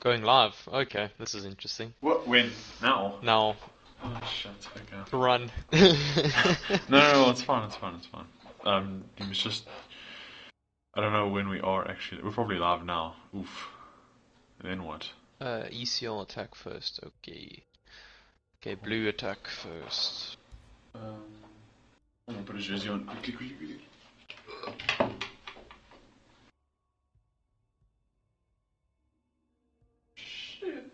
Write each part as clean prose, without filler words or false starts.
Going live. Okay, this is interesting. What? When? Now? Now, Oh shit. Okay. run. No, it's fine. It's fine. It's fine. It's just I don't know when we are actually. We're probably live now. Oof. Then what? ECL attack first. Okay. Okay, blue attack first. I'm gonna put a jersey on. Quickly, quickly, quickly. Shit.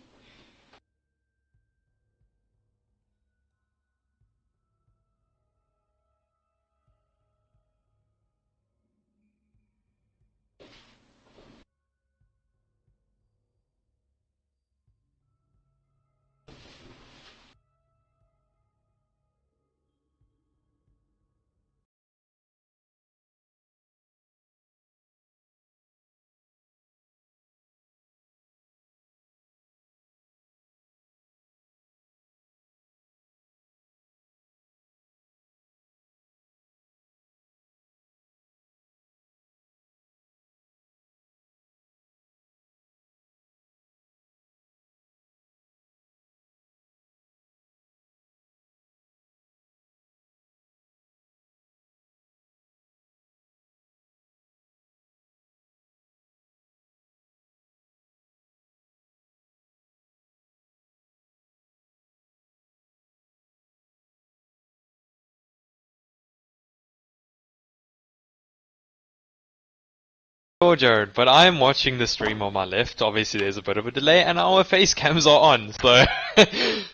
Sure, Jared, but I'm watching the stream on my left. Obviously, there's a bit of a delay, and our face cams are on, so yeah, I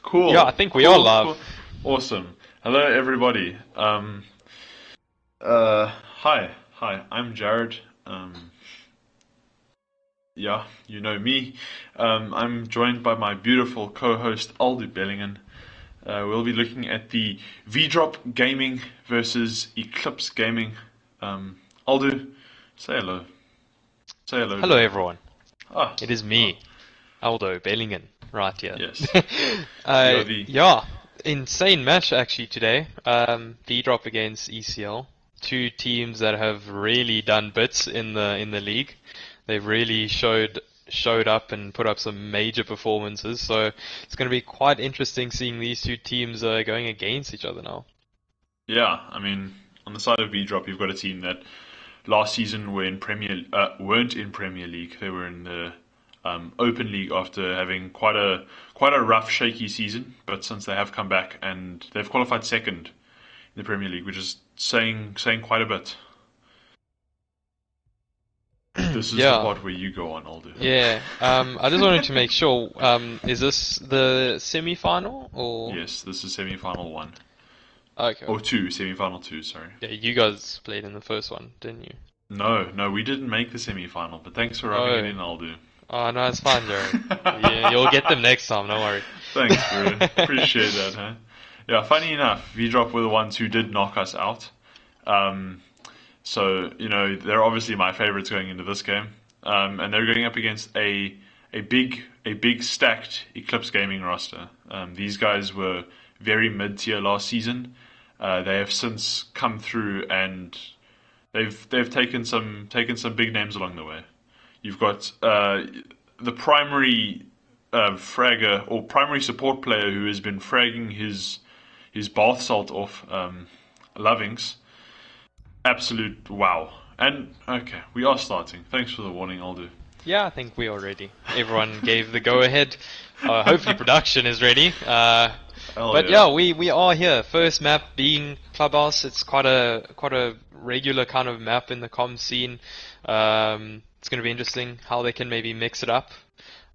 Cool. think we are Cool. live. Cool. Awesome. Hello, everybody. Hi. Hi. I'm Jared. Yeah, you know me. I'm joined by my beautiful co-host Aldu Bellingham. We'll be looking at the V-Drop Gaming versus Eclipse Gaming. Aldu, say hello. Say hello to Hello, everyone. everyone. Ah, It is ah, me, Aldo Bellingham, right here. yes. You're the Yeah, insane match actually today. V-Drop against ECL, two teams that have really done bits in the league. They've really showed up and put up some major performances. So it's going to be quite interesting seeing these two teams going against each other now. yeah. I mean, on the side of V-Drop, you've got a team that last season weren't in Premier League. They were in the Open League after having quite a rough, shaky season. But since they have come back and they've qualified second in the Premier League, which is saying quite a bit. This is the Yeah, part where you go on, Aldo. yeah. I just wanted to make sure. Is this the semi-final or? Yes, this is semi-final one Okay. or two, semi-final two. Sorry. Yeah, you guys played in the first one, didn't you? No, no, we didn't make the semi-final, but thanks for rubbing it Oh, in, Aldo. oh no, it's fine, Jared. Yeah, you'll get them next time. Don't worry. Thanks, bro. Appreciate that, huh? Yeah, funny enough, V-Drop were the ones who did knock us out. Um, so, they're obviously my favorites going into this game. And they're going up against a big stacked Eclipse Gaming roster. These guys were very mid-tier last season. They have since come through and they've taken some big names along the way. You've got the primary fragger or primary support player who has been fragging his bath salt off Lovings. Absolute wow. And okay, we are starting. Thanks for the warning, Aldo. Yeah, I think we are ready. Everyone gave the go ahead. Hopefully production is ready. Hell But yeah. yeah, we are here. First map being Clubhouse. It's quite a regular kind of map in the com scene. It's going to be interesting how they can maybe mix it up.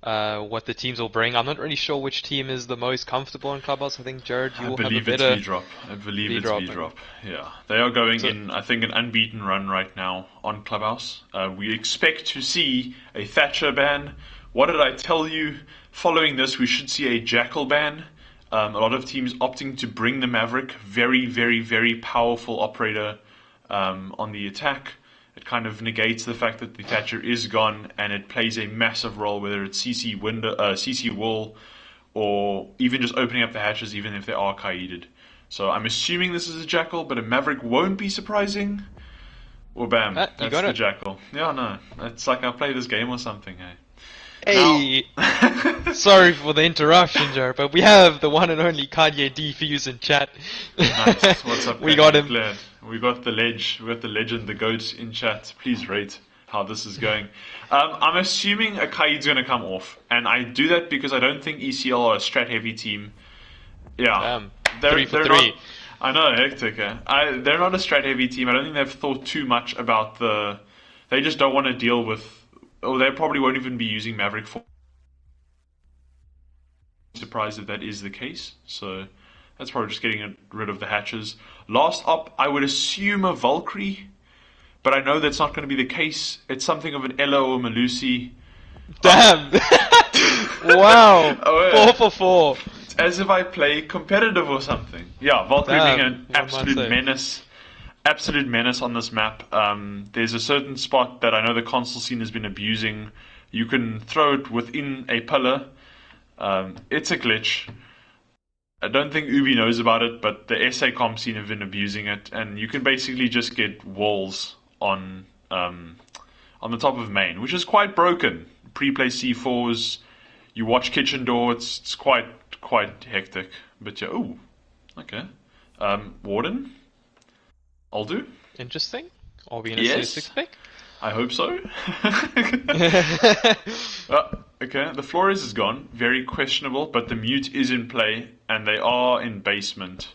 What the teams will bring. I'm not really sure which team is the most comfortable in Clubhouse. I think Jared, you I will have a believe it's better V-Drop. I believe it's V-drop and V-Drop. Yeah. They are going so in, I think, an unbeaten run right now on Clubhouse. We expect to see a Thatcher ban. What did I tell you? Following this, we should see a Jackal ban. A lot of teams opting to bring the Maverick. Very, very, very powerful operator on the attack. It kind of negates the fact that the Thatcher is gone, and it plays a massive role, whether it's CC window, CC wall, or even just opening up the hatches, even if they are kaided. So I'm assuming this is a Jackal, but a Maverick won't be surprising. Or bam, you that's got the it. Jackal. Yeah, no, it's like I play this game or something. Hey. Hey, Now, sorry for the interruption, Joe, but we have the one and only Kanye Defuse in chat. nice. What's up, We got Kanye? him. Glad we got the legend, the goat in chat. Please rate how this is going. I'm assuming Akai's going to come off, and I do that because I don't think ECL are a strat heavy team. Yeah, Damn, they're three for they're not. three. I know, hectic. They're not a strat heavy team. I don't think they've thought too much about the. They just don't want to deal with. Or they probably won't even be using Maverick for. Surprised if that is the case. So that's probably just getting rid of the hatches. Last up, I would assume a Valkyrie, but I know that's not going to be the case. It's something of an Ella or Malusi. Damn! Wow! Oh, Four yeah. for four. It's as if I play competitive or something. Yeah, Valkyrie being Damn, an one might absolute say. menace. Absolute menace on this map. There's a certain spot that I know the console scene has been abusing. You can throw it within a pillar. It's a glitch. I don't think Ubi knows about it, but the SA comp scene have been abusing it, and you can basically just get walls on the top of main, which is quite broken. Pre-play C4s, you watch kitchen door. It's quite hectic. But yeah, ooh, okay. Warden, I'll do. Interesting. Are we gonna see a Yes, six pick? I hope so. Okay, the Flores is gone. Very questionable, but the mute is in play, and they are in basement.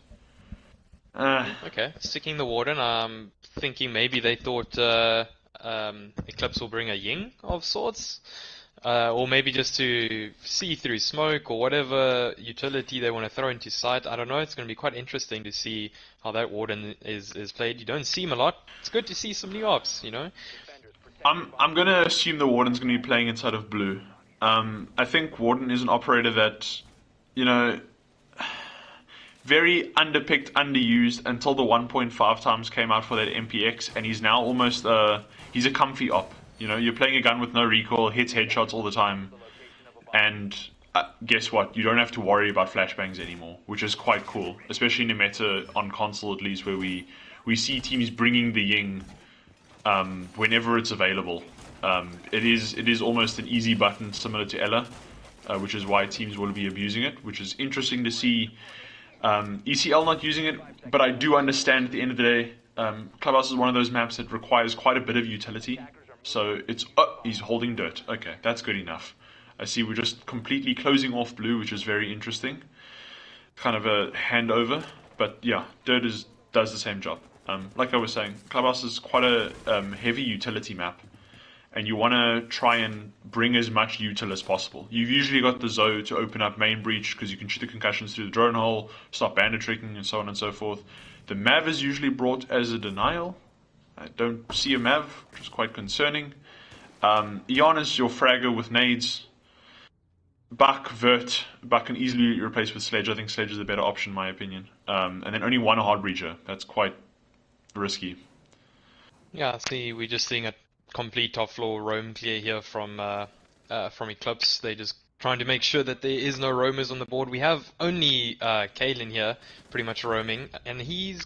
Okay, sticking the warden. I'm thinking maybe they thought Eclipse will bring a Ying of sorts, or maybe just to see through smoke or whatever utility they want to throw into sight. I don't know. It's going to be quite interesting to see how that warden is played. You don't see him a lot. It's good to see some new ops, you know. I'm gonna assume the Warden's gonna be playing inside of blue. I think Warden is an operator that, you know, very underpicked, underused until the 1.5 times came out for that MPX, and he's now almost he's a comfy op. You know, you're playing a gun with no recoil, hits headshots all the time, and guess what? You don't have to worry about flashbangs anymore, which is quite cool, especially in a meta on console at least, where we see teams bringing the Ying whenever it's available. It is almost an easy button similar to Ella, which is why teams will be abusing it, which is interesting to see. ECL not using it, but I do understand at the end of the day, Clubhouse is one of those maps that requires quite a bit of utility. So it's, he's holding dirt. Okay, that's good enough. I see we're just completely closing off blue, which is very interesting. Kind of a handover, but yeah, dirt does the same job. Like I was saying, Clubhouse is quite a heavy utility map, and you want to try and bring as much util as possible. You've usually got the Zoe to open up main breach because you can shoot the concussions through the drone hole, stop bandit tricking, and so on and so forth. The Mav is usually brought as a denial. I don't see a Mav, which is quite concerning. Eon is your fragger with nades. Buck, Vert. Buck can easily be replaced with Sledge. I think Sledge is the better option, in my opinion. And then only one hard breacher. That's quite risky. Yeah, see, we're just seeing a complete top floor roam clear here from Eclipse. They're just trying to make sure that there is no roamers on the board. We have only Kalen here, pretty much roaming, and he's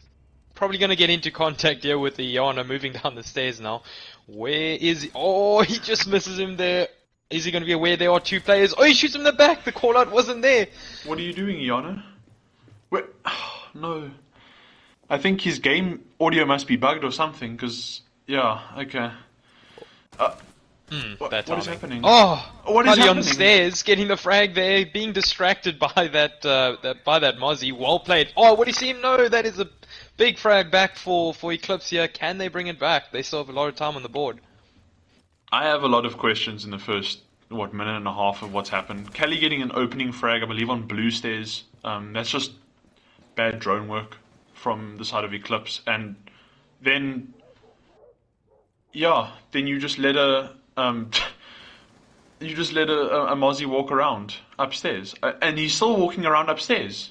probably going to get into contact here with the Yana moving down the stairs now. Where is he? Oh, he just misses him there. Is he going to be aware there are two players? Oh, he shoots him in the back. The call out wasn't there. What are you doing, Iana? Wait, no. I think his game audio must be bugged or something, because, yeah, okay. What is happening? Oh, What is Kali on happening? stairs, getting the frag there, being distracted by that Mozzie. Well played. Oh, what do you see him? No, that is a big frag back for Eclipse here. Can they bring it back? They still have a lot of time on the board. I have a lot of questions in the first, minute and a half of what's happened. Kelly getting an opening frag, I believe, on blue stairs. That's just bad drone work from the side of Eclipse. And then, yeah, then you just let a Mozzie walk around upstairs, and he's still walking around upstairs.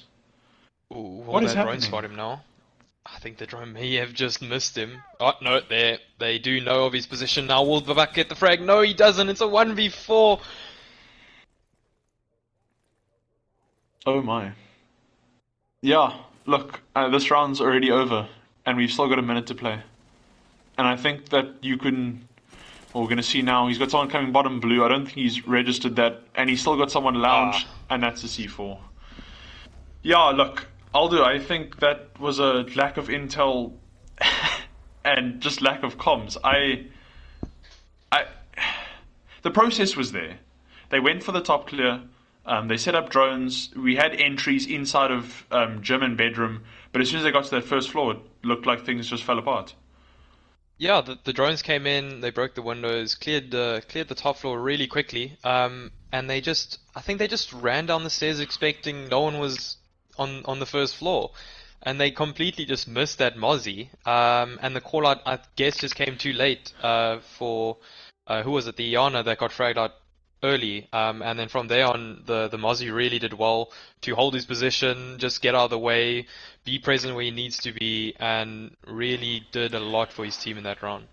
Ooh, will What is that drone happening? spot him now? I think the drone may have just missed him. Oh, no, they do know of his position now. Will the back get the frag? No, he doesn't. It's a 1v4. Oh my. Yeah, look, this round's already over, and we've still got a minute to play. And I think that you can What we're going to see now, he's got someone coming bottom blue. I don't think he's registered that, and he's still got someone lounge, Ah, and that's a C4. Yeah, look, I think that was a lack of intel and just lack of comms. I, the process was there. They went for the top clear. They set up drones. We had entries inside of gym and bedroom, but as soon as they got to that first floor, it looked like things just fell apart. yeah, the drones came in, they broke the windows, cleared the top floor really quickly, and I think they just ran down the stairs expecting no one was on the first floor, and they completely just missed that Mozzie, and the call out I guess just came too late, for, who was it, the Iana that got fragged out early, and then from there on, the Mozzie really did well to hold his position, just get out of the way, be present where he needs to be, and really did a lot for his team in that round.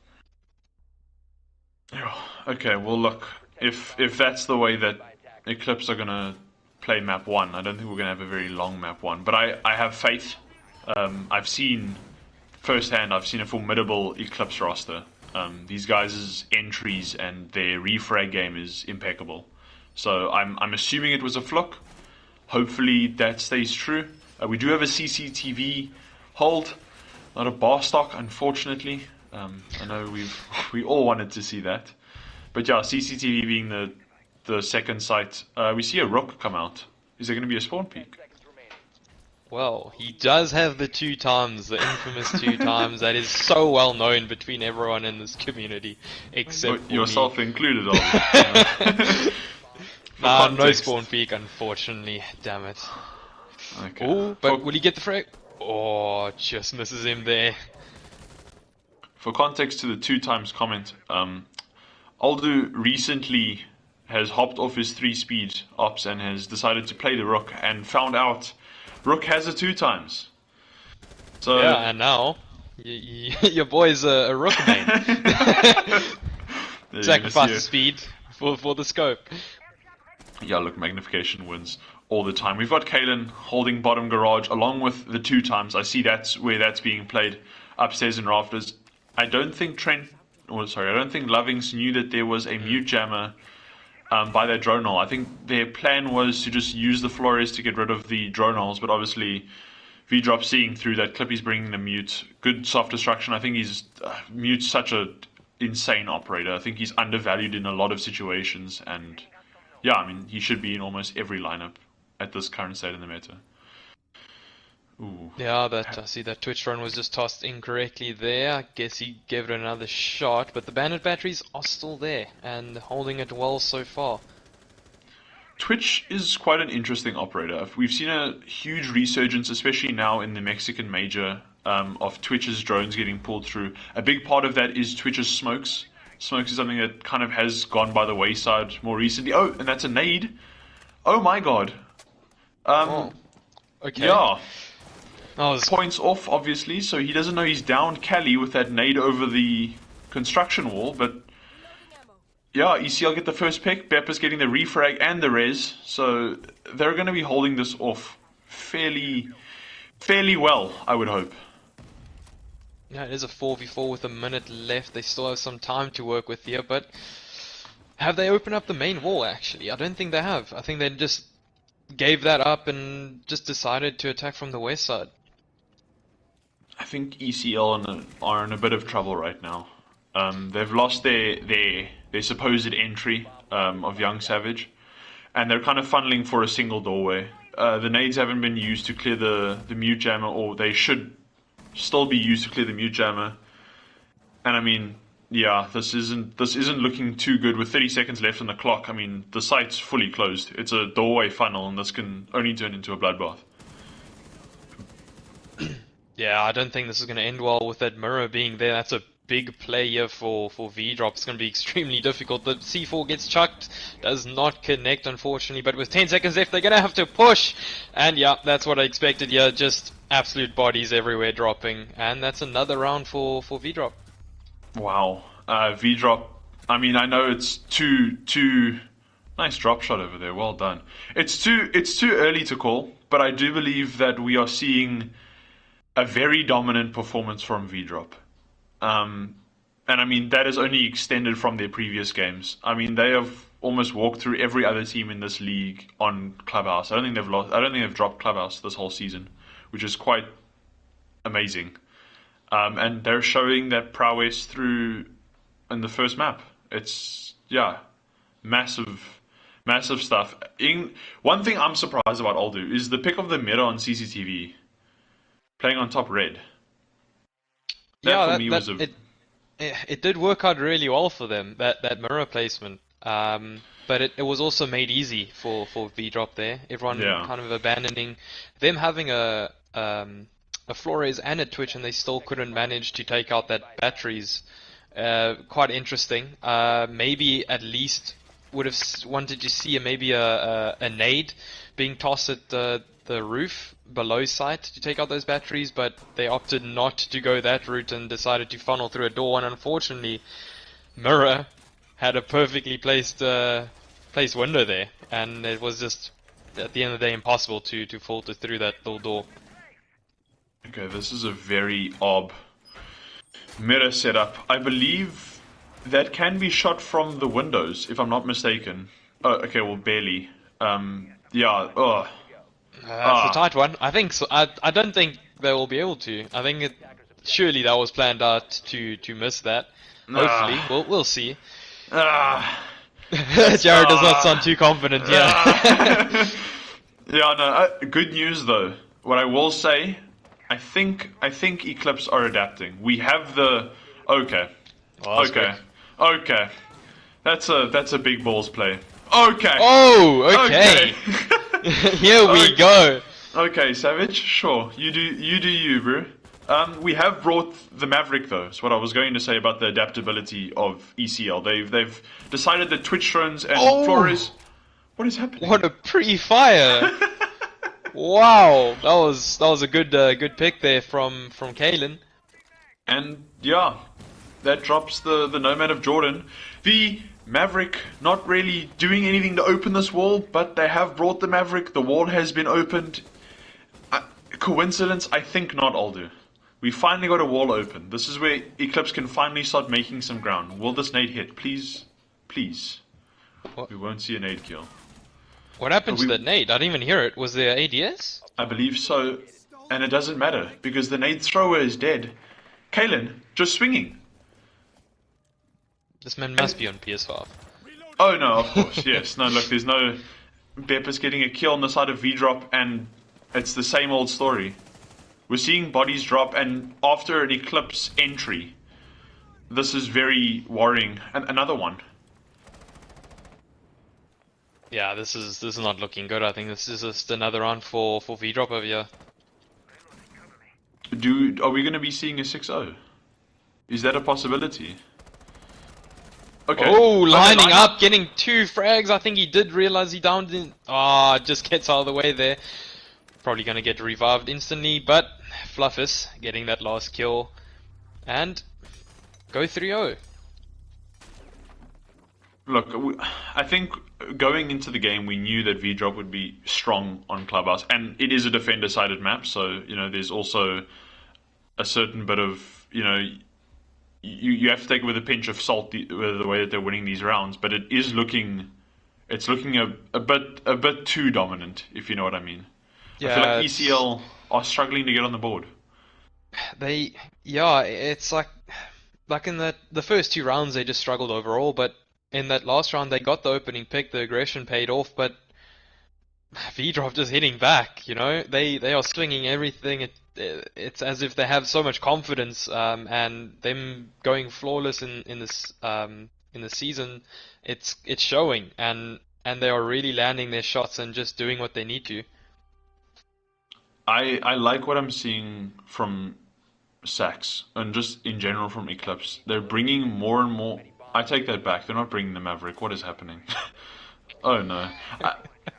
Yeah. Okay, well, look, if that's the way that Eclipse are gonna play map one, I don't think we're gonna have a very long map one. But I have faith. I've seen firsthand. I've seen a formidable Eclipse roster. These guys' entries and their refrag game is impeccable. So I'm assuming it was a fluke. Hopefully that stays true. We do have a CCTV hold, not a bar stock, unfortunately. I know we all wanted to see that, but yeah, CCTV being the second site, we see a rook come out. Is there going to be a spawn peak? Well, he does have the two times, the infamous two times that is so well known between everyone in this community, except for Yourself me. included, obviously. For Nah, no context, spawn peak, unfortunately. Damn it. okay. Oh, For but will he get the frag? Oh, just misses him there. for context to the two times comment, Aldu recently has hopped off his 3 speed ops and has decided to play the rook and found out rook has a two times. So Yeah, and now your boy's a rook main. you're gonna Sacrifice see the speed for the scope. yeah, look, magnification wins all the time. We've got Kalen holding bottom garage along with the two times. I see that's where that's being played upstairs in rafters. I don't think I don't think Lovings knew that there was a mute jammer by their drone hole. I think their plan was to just use the Flores to get rid of the drone holes, but obviously V-Drop seeing through that. Clippy's bringing the mute. Good soft destruction. I think he's Mute's such a insane operator. I think he's undervalued in a lot of situations, and yeah, I mean he should be in almost every lineup at this current state in the meta. Ooh, Yeah, I see that Twitch drone was just tossed incorrectly there. I guess he gave it another shot, but the bandit batteries are still there and holding it well so far. Twitch is quite an interesting operator. We've seen a huge resurgence, especially now in the Mexican major, of Twitch's drones getting pulled through. A big part of that is Twitch's smokes. Smokes is something that kind of has gone by the wayside more recently. Oh, and that's a nade. Oh my god. Oh, okay. Yeah. I was Points off, obviously, so he doesn't know he's downed Cali with that nade over the construction wall, but yeah, ECL get the first pick, Beppa's getting the refrag and the res, so they're going to be holding this off fairly well, I would hope. Yeah, it is a 4v4 with a minute left. They still have some time to work with here, but have they opened up the main wall actually? I don't think they have. I think they just gave that up and just decided to attack from the west side. I think ECL are in a bit of trouble right now. They've lost their supposed entry of Young Savage, and they're kind of funneling for a single doorway. The nades haven't been used to clear the mute jammer, or they should still be used to clear the mute jammer. And I mean, yeah, this isn't looking too good with 30 seconds left on the clock. I mean, the site's fully closed. It's a doorway funnel, and this can only turn into a bloodbath. Yeah, I don't think this is going to end well with that mirror being there. That's a big play here for V-Drop. It's going to be extremely difficult. The C4 gets chucked, does not connect unfortunately, but with 10 seconds left they're going to have to push. And yeah, that's what I expected here, just absolute bodies everywhere dropping. And that's another round for V-Drop. Wow, V-Drop. I mean, I know it's too nice drop shot over there. Well done. It's too early to call, but I do believe that we are seeing a very dominant performance from V-Drop. And I mean, that is only extended from their previous games. I mean, they have almost walked through every other team in this league on Clubhouse. I don't think they've lost. I don't think they've dropped Clubhouse this whole season, which is quite amazing. And they're showing that prowess through in the first map. It's massive, massive stuff. One thing I'm surprised about Aldu is the pick of the meta on CCTV, playing on top red. That Yeah, for me was a it did work out really well for them, that mirror placement. But it was also made easy for V Drop there. Everyone yeah. kind of abandoning them having a Flores and a Twitch, and they still couldn't manage to take out that batteries. Quite interesting. Maybe at least would have wanted to see maybe a nade being tossed at the roof below site to take out those batteries, but they opted not to go that route and decided to funnel through a door. And unfortunately, Mirror had a perfectly placed window there, and it was just at the end of the day impossible to filter through that little door. Okay, this is a very odd mirror setup. I believe that can be shot from the windows, if I'm not mistaken. Oh, okay, well, barely. Yeah. Oh. It's a tight one. I think so. I don't think they will be able to. I think surely that was planned out to miss that. Hopefully, we'll see. Jared does not sound too confident. Yeah. Yeah. No. Good news though. What I will say, I think Eclipse are adapting. We have the okay. Well, Okay. Okay. That's a big balls play. Okay. Oh, okay. Here we go. Okay, Savage. Sure, you do you, bro. We have brought the Maverick though. That's what I was going to say about the adaptability of ECL. They've decided that Twitch drones and Flores. What is happening? What a pre-fire! Wow, that was a good pick there from Kalen. And yeah, that drops the Nomad of Jordan. The Maverick not really doing anything to open this wall, but they have brought the Maverick. The wall has been opened. Coincidence? I think not, Aldu. We finally got a wall open. This is where Eclipse can finally start making some ground. Will this nade hit? Please? Please. What? We won't see a nade kill. What happened to that nade? I didn't even hear it. Was there ADS? I believe so. And it doesn't matter, because the nade thrower is dead. Kalen, just swinging. This man must be on PS4. Oh no, of course, yes. No, look, there's no Beppis getting a kill on the side of V-Drop, and it's the same old story. We're seeing bodies drop, and after an Eclipse entry, this is very worrying. And another one. Yeah, this is not looking good. I think this is just another round for V-Drop over here. Are we going to be seeing a 6-0? Is that a possibility? Okay. Oh, lining up, getting 2 frags. I think he did realize he downed in. Ah, just gets out of the way there. Probably going to get revived instantly, but Fluffus getting that last kill. And go 3-0. Look, I think going into the game, we knew that V-Drop would be strong on Clubhouse, and it is a defender-sided map, so there's also a certain bit of you have to take it with a pinch of salt the way that they're winning these rounds, but it's looking a bit too dominant, if you know what I mean. Yeah, I feel like ECL are struggling to get on the board. It's like in the first 2 rounds they just struggled overall, but in that last round they got the opening pick, the aggression paid off, but V-Drop just hitting back, they are swinging everything. It's as if they have so much confidence, and them going flawless in the season, it's showing, and they are really landing their shots and just doing what they need to. I like what I'm seeing from Sax and just in general from Eclipse. They're bringing more and more. I take that back. They're not bringing the Maverick. What is happening? Oh no.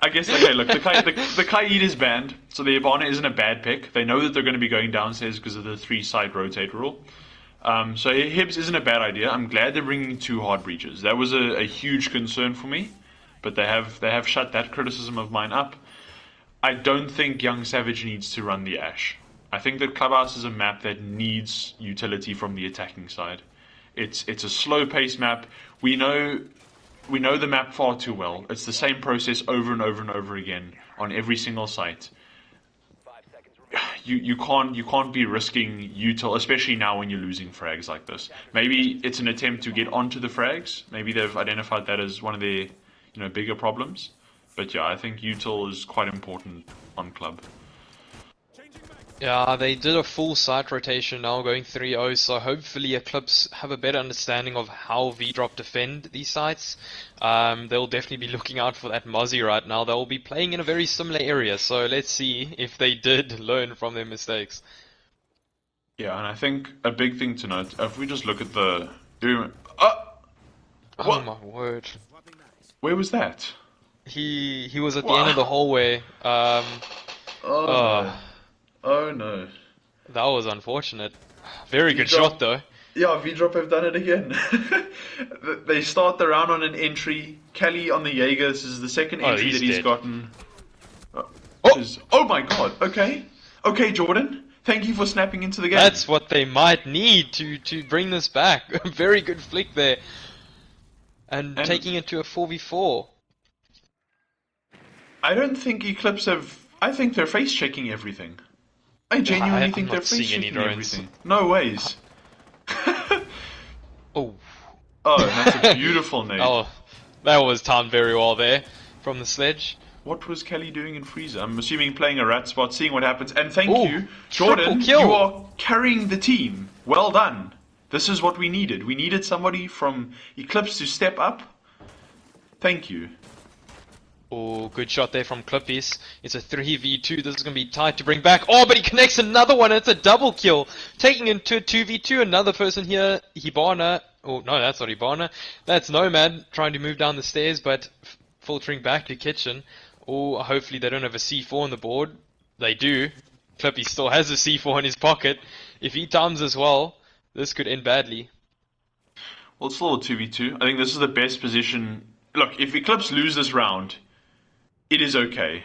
I guess, okay, look, the Kaid is banned, so the Ivana isn't a bad pick. They know that they're going to be going downstairs because of the 3-side rotate rule. So Hibs isn't a bad idea. I'm glad they're bringing 2 hard breaches. That was a huge concern for me, but they have shut that criticism of mine up. I don't think Young Savage needs to run the Ash. I think that Clubhouse is a map that needs utility from the attacking side. It's a slow-paced map. We know the map far too well. It's the same process over and over and over again on every single site. You can't be risking util, especially now when you're losing frags like this. Maybe it's an attempt to get onto the frags. Maybe they've identified that as one of their bigger problems. But yeah, I think util is quite important on club. Yeah, they did a full site rotation now, going 3-0, so hopefully Eclipse have a better understanding of how V-Drop defend these sites. They'll definitely be looking out for that Mozzie right now. They'll be playing in a very similar area, so let's see if they did learn from their mistakes. Yeah, and I think a big thing to note, if we just look at the... Oh What? My word. Where was that? He was at the end of the hallway. Oh no. That was unfortunate. Very good shot though. Yeah, V-Drop have done it again. They start the round on an entry. Kelly on the Jaeger. This is the second entry that he's gotten. Oh my god. Okay, Jordan. Thank you for snapping into the game. That's what they might need to bring this back. Very good flick there. And taking it to a 4v4. I don't think Eclipse have... I think they're face checking everything. I genuinely think they're face checking everything. No ways. Oh, that's a beautiful nade. Oh, that was timed very well there from the sledge. What was Kelly doing in Freezer? I'm assuming playing a rat spot, seeing what happens. And thank you, Jordan. You are carrying the team. Well done. This is what we needed. We needed somebody from Eclipse to step up. Thank you. Oh, good shot there from Clippies. It's a 3v2. This is going to be tight to bring back. Oh, but he connects another one. It's a double kill. Taking into a 2v2. Another person here, Hibana. Oh, no, that's not Hibana. That's Nomad trying to move down the stairs, but filtering back to Kitchen. Oh, hopefully they don't have a C4 on the board. They do. Clippy still has a C4 in his pocket. If he times as well, this could end badly. Well, it's still a 2v2. I think this is the best position. Look, if Eclipse lose this round, it is okay,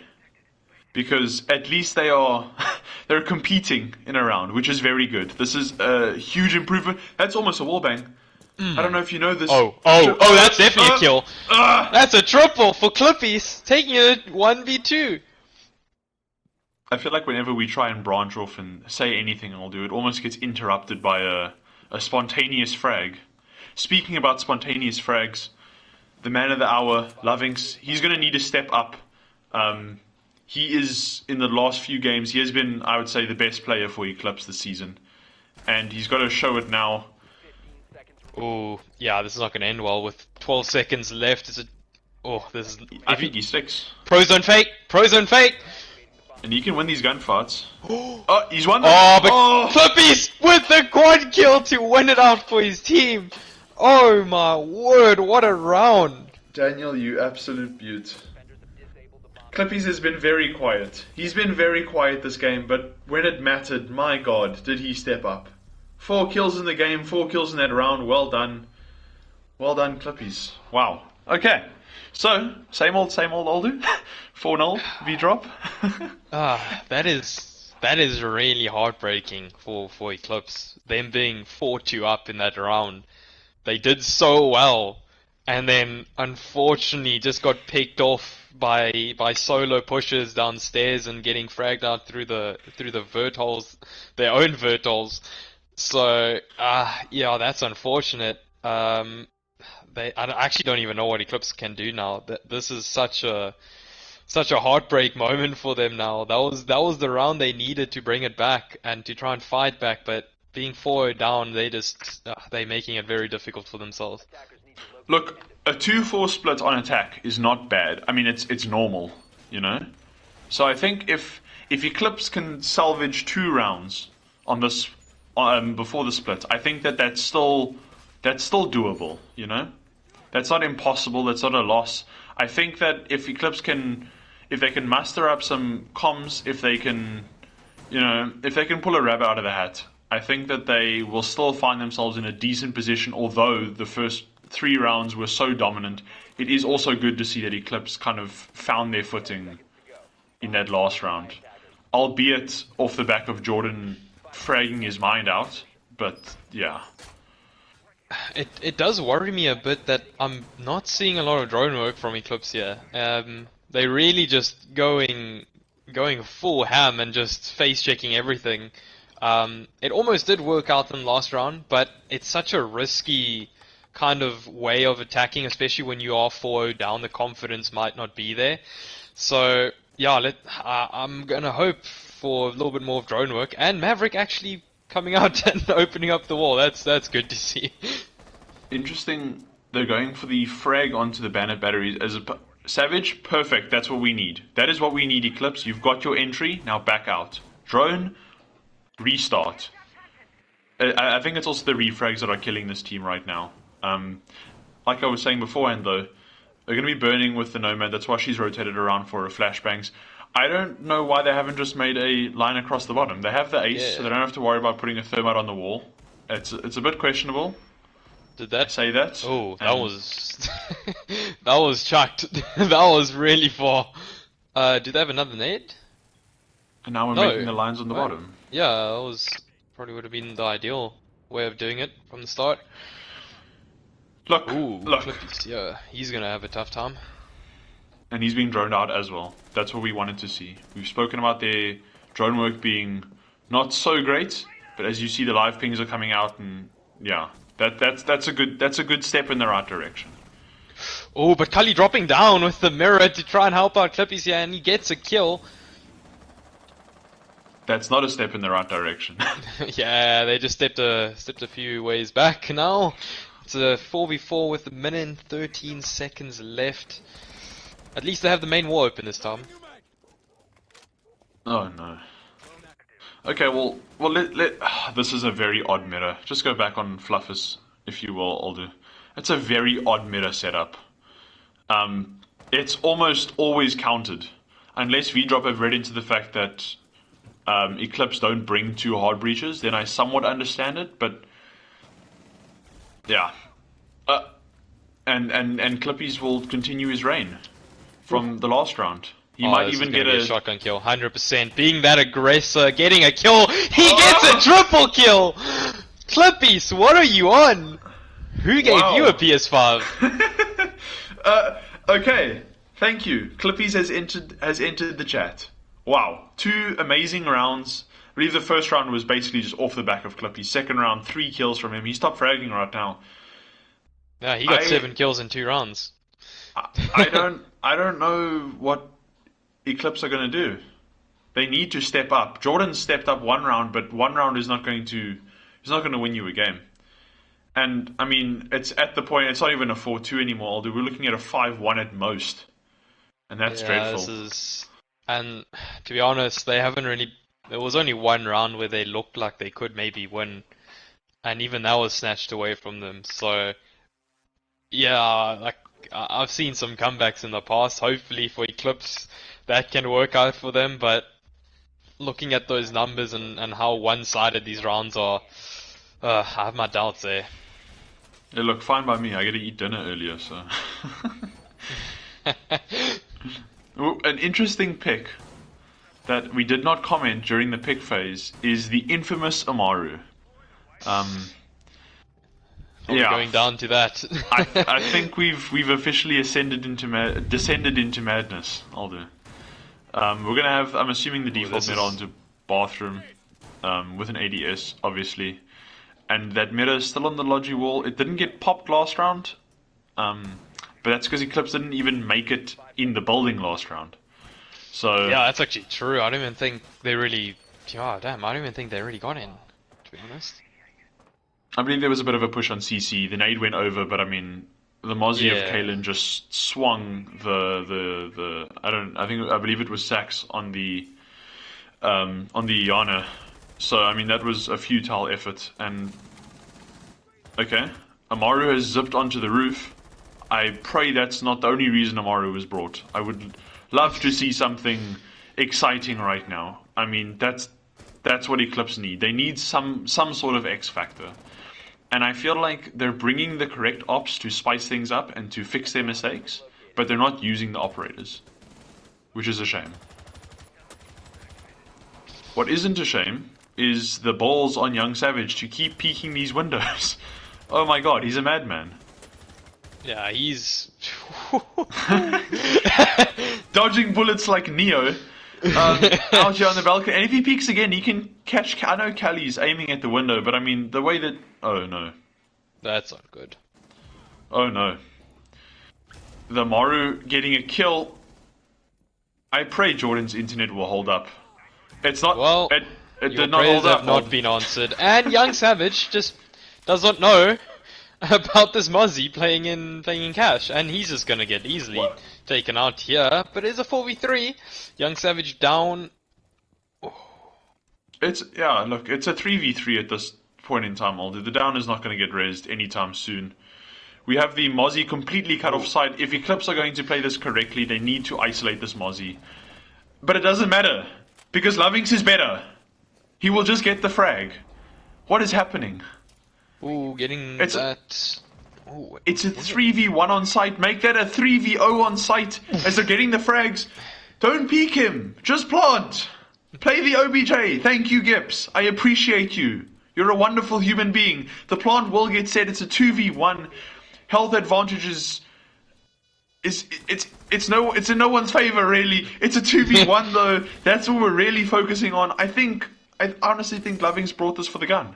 because at least they're competing in a round, which is very good. This is a huge improvement. That's almost a wallbang. I don't know if you know this. Oh, that's definitely a kill. That's a triple for Clippies, taking it 1v2. I feel like whenever we try and branch off and say anything I'll do, it almost gets interrupted by a spontaneous frag. Speaking about spontaneous frags, the man of the hour, Lovings, he's going to need to step up. He is, in the last few games, he has been, I would say, the best player for Eclipse this season. And he's got to show it now. Oh, yeah, this is not going to end well with 12 seconds left. I think he's 6. Prozone fake! And he can win these gunfights. He's won. But Clippies with the quad kill to win it out for his team. Oh my word, what a round. Daniel, you absolute beaut. Clippies has been very quiet. He's been very quiet this game, but when it mattered, my god, did he step up. 4 kills in the game, 4 kills in that round. Well done. Well done, Clippies. Wow. Okay. So, same old old do. 4-0, V-Drop. That is really heartbreaking for Eclipse. Them being 4-2 up in that round. They did so well, and then unfortunately just got picked off by solo pushes downstairs and getting fragged out through the vert holes, their own vert holes. So yeah, that's unfortunate. I actually don't even know what Eclipse can do now. This is such a heartbreak moment for them now. That was the round they needed to bring it back and to try and fight back, but being 4-0 down, they're making it very difficult for themselves. Look, a 2-4 split on attack is not bad. I mean, it's normal, you know. So I think if Eclipse can salvage 2 rounds on this before the split, I think that's still doable, you know. That's not impossible. That's not a loss. I think that if Eclipse if they can muster up some comms, if they can pull a rabbit out of the hat, I think that they will still find themselves in a decent position, although the first 3 rounds were so dominant. It is also good to see that Eclipse kind of found their footing in that last round, albeit off the back of Jordan fragging his mind out, but yeah. it does worry me a bit that I'm not seeing a lot of drone work from Eclipse here. They really just going full ham and just face checking everything. It almost did work out in the last round, but it's such a risky kind of way of attacking, especially when you are 4-0 down. The confidence might not be there. So yeah, I'm gonna hope for a little bit more of drone work and Maverick actually coming out and opening up the wall. That's good to see. Interesting. They're going for the frag onto the Bandit batteries as a Savage. Perfect. That's what we need. That is what we need. Eclipse. You've got your entry. Now back out. Drone. Restart. I think it's also the refrags that are killing this team right now. Like I was saying beforehand, though, they're going to be burning with the Nomad. That's why she's rotated around for her flashbangs. I don't know why they haven't just made a line across the bottom. They have the ace, so they don't have to worry about putting a thermite on the wall. It's a bit questionable. Did that say that? Oh, that was that was chucked. That was really far. Do they have another nade? And now we're No. making the lines on the bottom. Yeah, that was probably would have been the ideal way of doing it from the start. Look, Ooh, look. Clippies, yeah, he's gonna have a tough time. And he's being droned out as well. That's what we wanted to see. We've spoken about their drone work being not so great, but as you see, the live pings are coming out, and yeah, that's a good step in the right direction. Oh, but Cully dropping down with the mirror to try and help out Clippies here, and he gets a kill. That's not a step in the right direction. Yeah, they just stepped a few ways back now. It's a 4v4 with a minute and 13 seconds left. At least they have the main wall open this time. Oh no. Okay, well, this is a very odd meta. Just go back on Fluffus, if you will, Aldo. It's a very odd meta setup. It's almost always countered, unless V-Drop have read into the fact that Eclipse don't bring two hard breaches. Then I somewhat understand it, but yeah. And Clippies will continue his reign from the last round. He might even get a shotgun kill, 100%. Being that aggressor, getting a kill, he gets a triple kill. Clippies, what are you on? Who gave you a PS5? Okay, thank you. Clippies has entered the chat. Wow, 2 amazing rounds. I believe the first round was basically just off the back of Clippy. Second round, 3 kills from him. He's top fragging right now. Yeah, he got 7 kills in 2 rounds. I don't know what Eclipse are going to do. They need to step up. Jordan stepped up 1 round, but 1 round is not going to win you a game. And I mean, it's at the point. It's not even a 4-2 anymore. We're looking at a 5-1 at most, and that's dreadful. And to be honest, they haven't really. There was only 1 round where they looked like they could maybe win, and even that was snatched away from them. So, yeah, like I've seen some comebacks in the past. Hopefully for Eclipse, that can work out for them. But looking at those numbers and how one-sided these rounds are, I have my doubts there. They look fine by me. I get to eat dinner earlier, so. Ooh, an interesting pick that we did not comment during the pick phase is the infamous Amaru. Going down to that. I think we've officially descended into madness. Aldo. We're gonna have. I'm assuming the default meta onto bathroom, with an ADS, obviously, and that meta is still on the Logi wall. It didn't get popped last round, but that's because Eclipse didn't even make it in the building last round. So yeah, that's actually true. I don't even think they really. Yeah, damn. I don't even think they really got in. To be honest. I believe there was a bit of a push on CC. The nade went over, but I mean, the Mozzie of Kalen just swung I believe it was Sax on the Iana. So I mean that was a futile effort. And okay, Amaru has zipped onto the roof. I pray that's not the only reason Amaru was brought. I would love to see something exciting right now. I mean that's what Eclipse need. They need some sort of X factor. And I feel like they're bringing the correct ops to spice things up and to fix their mistakes, but they're not using the operators, which is a shame. What isn't a shame is the balls on Young Savage to keep peeking these windows. Oh my god, he's a madman. Yeah, he's. Dodging bullets like Neo. Out here on the balcony. And if he peeks again, he can catch. I know Callie's aiming at the window, but I mean, the way that. Oh no. That's not good. Oh no. The Maru getting a kill. I pray Jordan's internet will hold up. It's not. Well, it your did not prayers hold up. have not been answered, and Young Savage just does not know about this Mozzie playing in cash, and he's just gonna get easily taken out here. But it's a 4v3. Young Savage down. It's look, it's a 3v3 at this point in time, Aldo. The down is not going to get raised anytime soon. We have the Mozzie completely cut off side. If Eclipse are going to play this correctly, they need to isolate this Mozzie. But it doesn't matter, because Lovings is better. He will just get the frag. What is happening? Ooh, getting It's that. It's a 3v1 on site. Make that a 3v0 on site as they're getting the frags. Don't peek him. Just plant. Play the OBJ. Thank you, Gips. I appreciate you. You're a wonderful human being. The plant will get set. It's a 2v1. Health advantages it's in no one's favor really. It's a 2v1 though. That's what we're really focusing on. I honestly think Lovings brought this for the gun.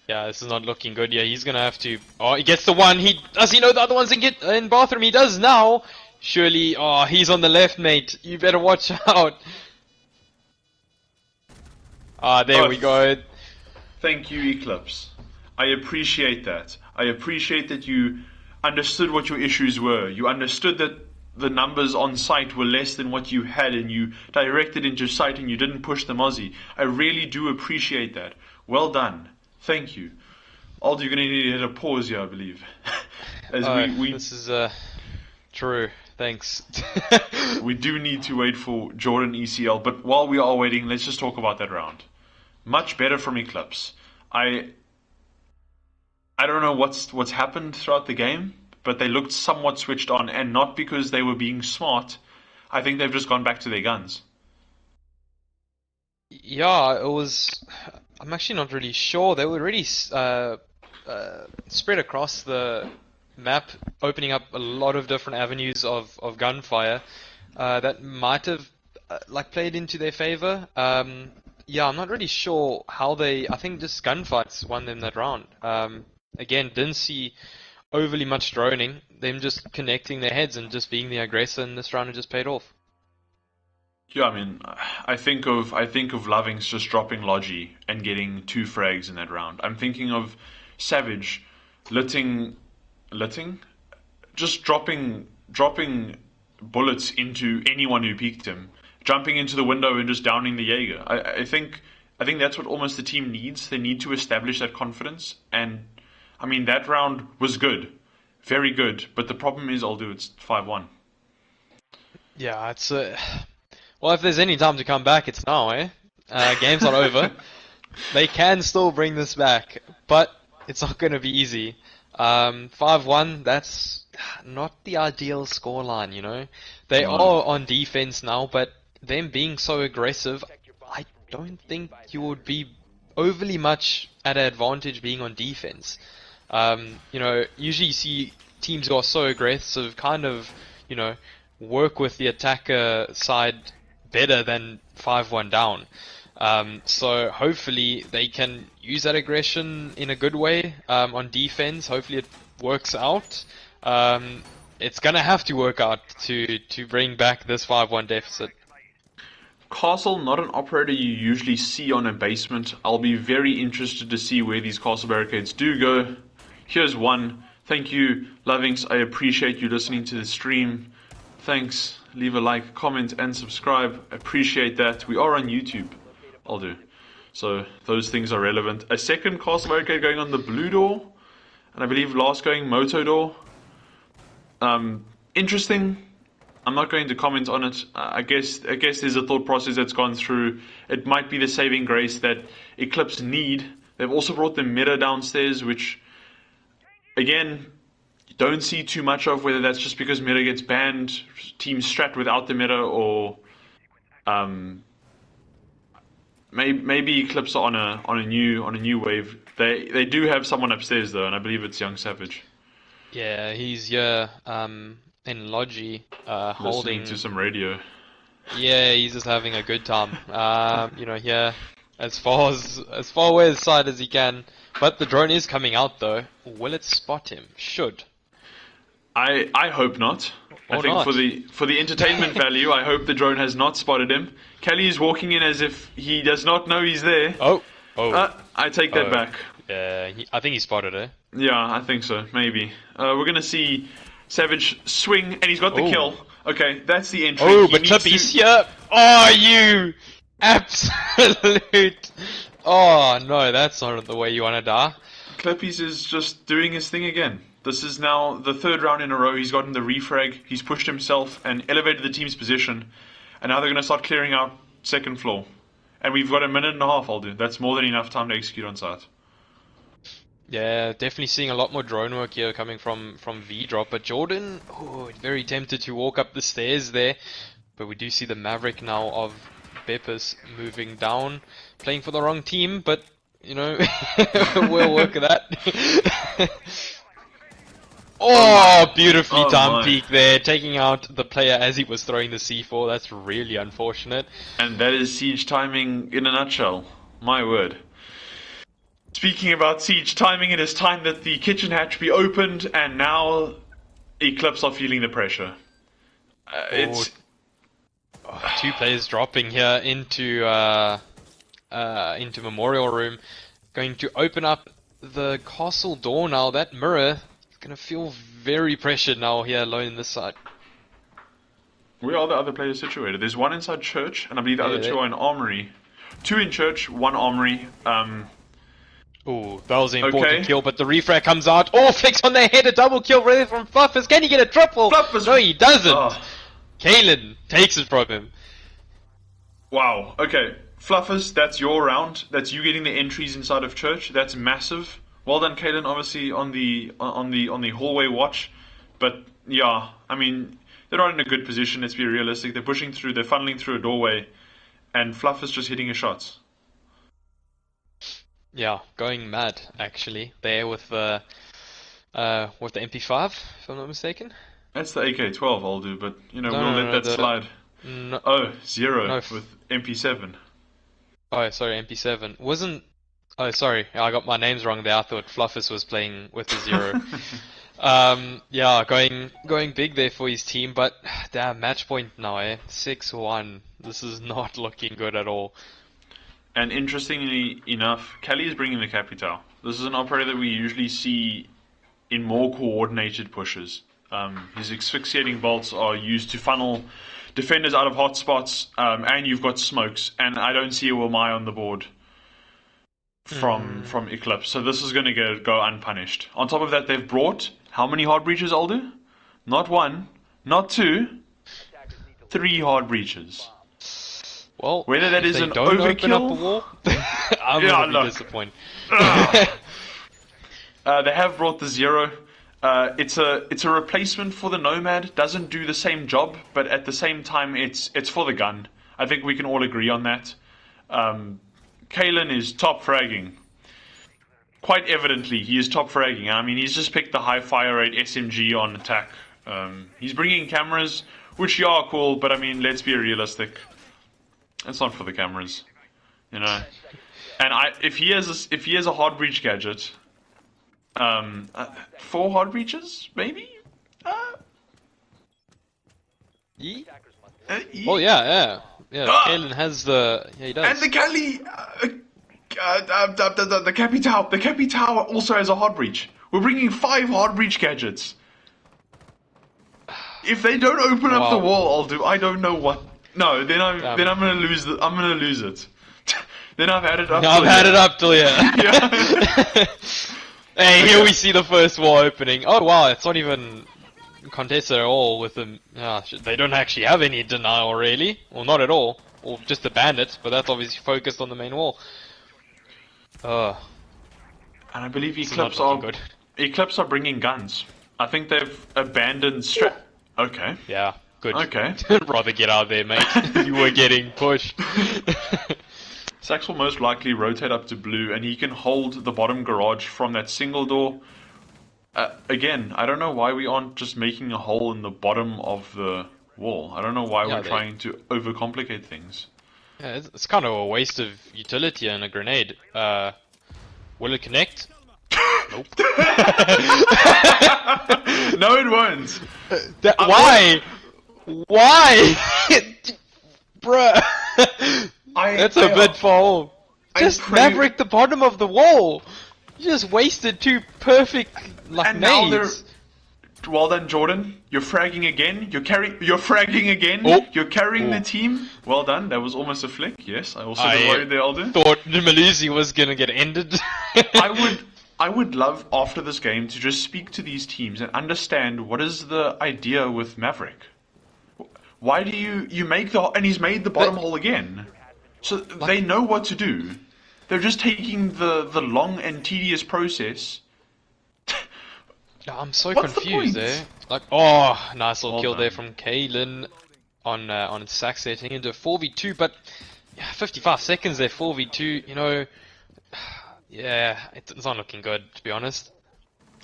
Yeah, this is not looking good. Yeah, he's gonna have to. Oh, he gets the one. Does he know the other one's in bathroom? He does now. Surely. Oh, he's on the left, mate. You better watch out. Ah, there we go. Thank you, Eclipse. I appreciate that. I appreciate that you understood what your issues were. You understood that the numbers on site were less than what you had, and you directed into site and you didn't push the Mozzie. I really do appreciate that. Well done. Thank you. Aldo, you're going to need to hit a pause here, I believe. This is true. Thanks. We do need to wait for Jordan ECL, but while we are waiting, let's just talk about that round. Much better from Eclipse. I don't know what's happened throughout the game, but they looked somewhat switched on, and not because they were being smart. I think they've just gone back to their guns. Yeah, it was. I'm actually not really sure. They were really spread across the map, opening up a lot of different avenues of gunfire that might have played into their favor. Yeah, I'm not really sure how they. I think just gunfights won them that round. Again, didn't see overly much droning. Them just connecting their heads and just being the aggressor in this round, and just paid off. Yeah, I mean, I think of Lovings just dropping Logi and getting 2 frags in that round. I'm thinking of Savage litting, just dropping bullets into anyone who peeked him, jumping into the window and just downing the Jaeger. I think that's what almost the team needs. They need to establish that confidence, and I mean that round was good, very good. But the problem is, it's 5-1. Yeah, it's well, if there's any time to come back, it's now, eh? Game's not over. They can still bring this back, but it's not going to be easy. 5-1, that's not the ideal scoreline, you know? They are on defense now, but them being so aggressive, I don't think you would be overly much at an advantage being on defense. You know, usually you see teams who are so aggressive kind of, you know, work with the attacker side better than 5-1 down. So hopefully they can use that aggression in a good way on defense. Hopefully it works out. It's gonna have to work out to bring back this 5-1 deficit. Castle, not an operator you usually see on a basement. I'll be very interested to see where these castle barricades do go. Here's one. Thank you, Lovings. I appreciate you listening to the stream. Thanks. Leave a like, comment, and subscribe. Appreciate that. We are on YouTube. I'll do. So those things are relevant. A second castle barricade going on the blue door, and I believe last going moto door. Interesting. I'm not going to comment on it. I guess there's a thought process that's gone through. It might be the saving grace that Eclipse need. They've also brought the mirror downstairs, which, again, you don't see too much of. Whether that's just because mirror gets banned, teams strat without the mirror, or maybe Eclipse are on a new wave They do have someone upstairs though, and I believe it's Young Savage. Yeah, he's in Logi, Listening to holding. some radio. Yeah, he's just having a good time. Yeah, as far away as side as he can. But the drone is coming out though. Will it spot him? Should. I hope not. I Or think not. for the entertainment value, I hope the drone has not spotted him. Kelly is walking in as if he does not know he's there. Oh, oh. I take that back. Yeah, I think he spotted it. Yeah, I think so. Maybe. We're gonna see Savage swing, and he's got the Oh. kill. Okay, that's the entry. Oh, He but needs Clippy's to- here. Oh, you absolute. Oh no, that's not the way you want to die. Clippies is just doing his thing again. This is now the third round in a row. He's gotten the refrag. He's pushed himself and elevated the team's position. And now they're going to start clearing out second floor. And we've got a minute and a half, I'll do. That's more than enough time to execute on site. Yeah, definitely seeing a lot more drone work here coming from V-Drop. But Jordan, very tempted to walk up the stairs there. But we do see the Maverick now of Beppis moving down, playing for the wrong team. But, we'll work with that. Oh, beautifully Oh timed my. peek there, taking out the player as he was throwing the C4. That's really unfortunate. And that is siege timing in a nutshell. My word. Speaking about siege timing, it is time that the kitchen hatch be opened, and now Eclipse are feeling the pressure. It's Two players dropping here into Memorial Room, going to open up the castle door now. That mirror is gonna feel very pressured now here alone in this side. Where are the other players situated? There's one inside church, and I believe the other Yeah, two are in armory. Two in church, one armory. Ooh, that was an important Okay. kill, but the refrag comes out. Oh, flicks on their head, a double kill right from Fluffers. Can he get a triple? Fluffers- No, he doesn't. Oh, Kalen takes it from him. wow. Okay, Fluffers, that's your round. That's you getting the entries inside of church. That's massive. Well done, Kalen. Obviously on the hallway watch, but yeah, I mean they're not in a good position. Let's be realistic. They're pushing through. They're funneling through a doorway, and Fluffers just hitting his shots. Yeah, going mad actually there with the MP5, if I'm not mistaken. That's the AK-12 I'll do, but No, we'll no, let no, that the- slide. No, Oh, zero No, with MP7. oh, sorry, MP7 wasn't. Oh, sorry, I got my names wrong there. I thought Fluffus was playing with the 0. Yeah, going big there for his team, but damn, match point now, 6-1. This is not looking good at all. And interestingly enough, Kelly is bringing the Capital. This is an operator that we usually see in more coordinated pushes. His asphyxiating bolts are used to funnel defenders out of hotspots, and you've got smokes, and I don't see a Wilmai on the board from Eclipse, so this is going to go unpunished. On top of that, they've brought how many hard breaches, Aldo? Not one, not two, 3 hard breaches. Well, Whether that if is they an don't open up a overkill? wall, I'm Yeah, gonna be look. disappointed. They have brought the 0. It's a replacement for the Nomad. Doesn't do the same job, but at the same time, it's for the gun. I think we can all agree on that. Kalen is top fragging. Quite evidently, he is top fragging. I mean, he's just picked the high fire rate SMG on attack. He's bringing cameras, which are cool, but I mean, let's be realistic. It's not for the cameras, And if he has a hard breach gadget, 4 hard breaches, maybe. Well, yeah. Kalen has the. Yeah, he does. And the Cali, the Capital also has a hard breach. We're bringing 5 hard breach gadgets. If they don't open up the Wow. wall, I don't know what. No, then I'm gonna lose I'm gonna lose it. Then I've had it up. I've till had here. it up till here. Yeah. Hey, here we see the first wall opening. Oh wow, it's not even contested at all with them. They don't actually have any denial really, or not at all, or just the bandit. But that's obviously focused on the main wall. And I believe This is not looking good. Eclipse are bringing guns. I think they've abandoned Okay. Yeah, good. Okay. Rather get out there, mate. You were getting pushed. Sax will most likely rotate up to blue, and he can hold the bottom garage from that single door. Again, I don't know why we aren't just making a hole in the bottom of the wall. I don't know why Yeah, we're trying to overcomplicate things. Yeah, it's kind of a waste of utility and a grenade. Will it connect? Nope. No, it won't. Why? Why? Bruh. That's a bit far. Just Maverick the bottom of the wall. You just wasted two perfect and nades. Now they're well done, Jordan. You're fragging again. You're fragging again. Oh. You're carrying the team. Well done. That was almost a flick. Yes, I also got worried there, Alden. Thought Elysian was gonna get ended. I would love after this game to just speak to these teams and understand what is the idea with Maverick. Why do you make and he's made the bottom hole again, so they know what to do. They're just taking the long and tedious process. I'm so confused there. Like, oh, nice little kill there from Kalen on Sax setting into 4v2, but yeah, 55 seconds there, 4v2. You know, yeah, it's not looking good, to be honest.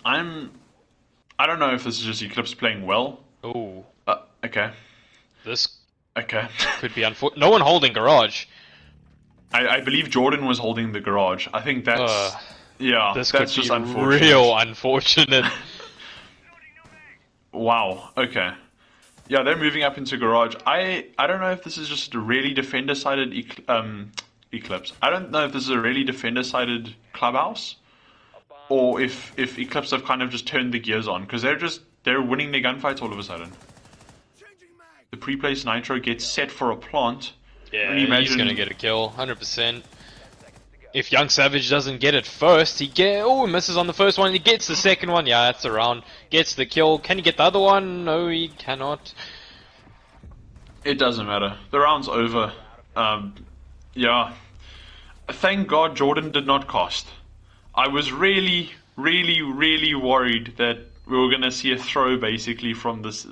I don't know if this is just Eclipse playing well. Oh. Okay. This okay could be unfortunate. No one holding garage. I believe Jordan was holding the garage. I think that's this that's could just be unfortunate. Real unfortunate. Wow. Okay. Yeah, they're moving up into garage. I don't know if this is just a really defender-sided Eclipse. I don't know if this is a really defender-sided clubhouse, or if Eclipse have kind of just turned the gears on, because they're winning their gunfights all of a sudden. The pre-placed Nitro gets set for a plant. Yeah, he's gonna get a kill, 100%. If Young Savage doesn't get it first, he misses on the first one, he gets the second one, yeah, that's a round, gets the kill. Can he get the other one? No, he cannot. It doesn't matter. The round's over. Yeah. Thank God Jordan did not cost. I was really, really, really worried that we were gonna see a throw basically from these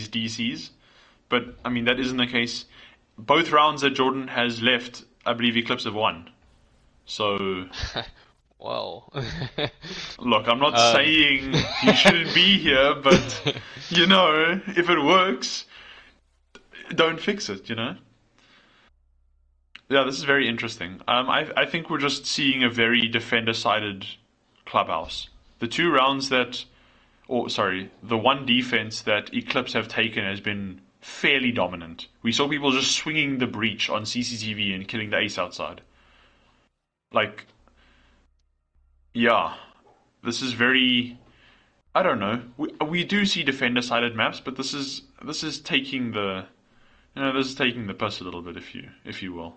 DCs. But, I mean, that isn't the case. Both rounds that Jordan has left, I believe Eclipse have won. So... well... Look, I'm not saying you shouldn't be here, but, you know, if it works, don't fix it, you know? Yeah, this is very interesting. I think we're just seeing a very defender-sided clubhouse. The two rounds that... the one defense that Eclipse have taken has been fairly dominant. We saw people just swinging the breach on CCTV and killing the ace outside. Like, yeah, this is very, I don't know. We do see defender-sided maps, but this is taking the, this is taking the piss a little bit, if you will.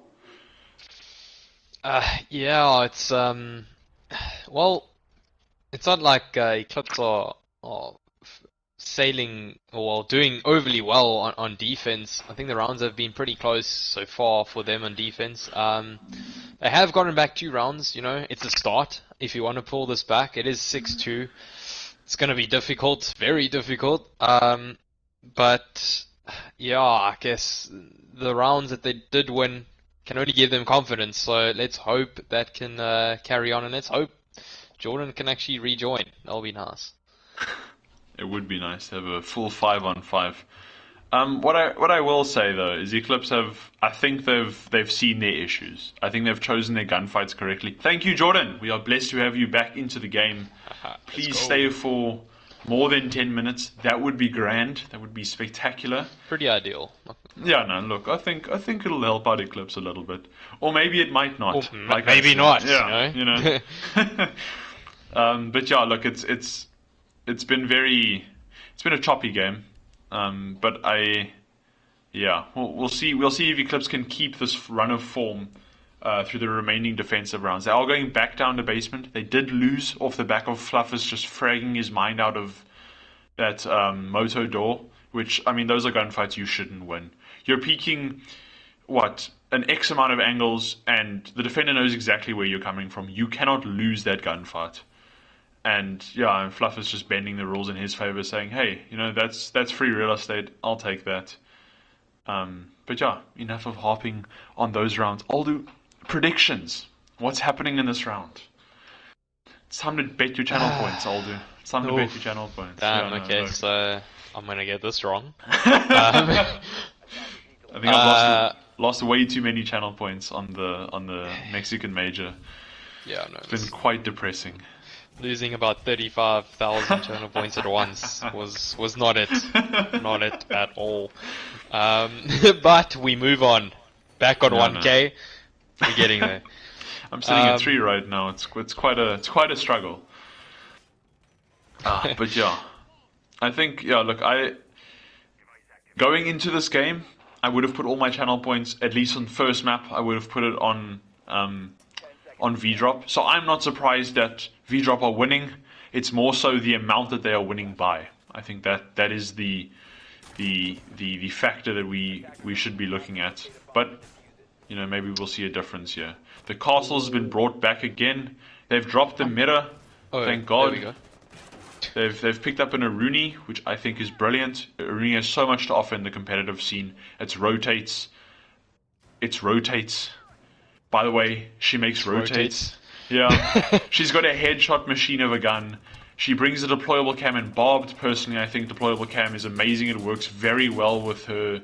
Yeah, it's well, it's not like Eclipse are sailing or doing overly well on defense. I think the rounds have been pretty close so far for them on defense. They have gotten back 2 rounds, you know, it's a start. If you want to pull this back, it is 6-2. It's going to be difficult, very difficult. But yeah, I guess the rounds that they did win can only give them confidence. So let's hope that can carry on, and let's hope Jordan can actually rejoin. That'll be nice. It would be nice to have a full 5-on-5. What I will say though is Eclipse I think they've seen their issues. I think they've chosen their gunfights correctly. Thank you, Jordan. We are blessed to have you back into the game. Please stay for more than 10 minutes. That would be grand. That would be spectacular. Pretty ideal. Yeah, no, look, I think it'll help out Eclipse a little bit, or maybe it might not. Or maybe not. Yeah, you know. But yeah, look, it's been a choppy game. But we'll see if Eclipse can keep this run of form through the remaining defensive rounds. They are going back down the basement. They did lose off the back of Fluffus just fragging his mind out of that moto door, which, I mean, those are gunfights you shouldn't win. You're peeking, an X amount of angles, and the defender knows exactly where you're coming from. You cannot lose that gunfight. And yeah, Fluff is just bending the rules in his favor, saying, "Hey, you know, that's free real estate. I'll take that." But yeah, enough of harping on those rounds. Aldo, predictions. What's happening in this round? It's time to bet your channel points, Aldu. It's time to bet your channel points. Damn, Yeah, no, okay, look. so I'm gonna get this wrong. I think I've lost way too many channel points on the Mexican major. Yeah, no, It's been quite depressing. losing about 35,000 channel points at once was not it, not it at all. But we move on. Back on 1K, we're getting there. I'm sitting at 3 right now. It's quite a struggle. But yeah, I think look, going into this game, I would have put all my channel points, at least on first map. I would have put it on V-Drop. So I'm not surprised that V-Drop are winning. It's more so the amount that they are winning by. I think that is the factor that we should be looking at. But maybe we'll see a difference here. The castle's been brought back again. They've dropped the mirror. Thank God. There we go. They've picked up an Aruni, which I think is brilliant. Aruni has so much to offer in the competitive scene. It rotates. By the way, she makes rotates. Yeah. She's got a headshot machine of a gun. She brings a deployable cam and barbed. Personally, I think deployable cam is amazing. It works very well with her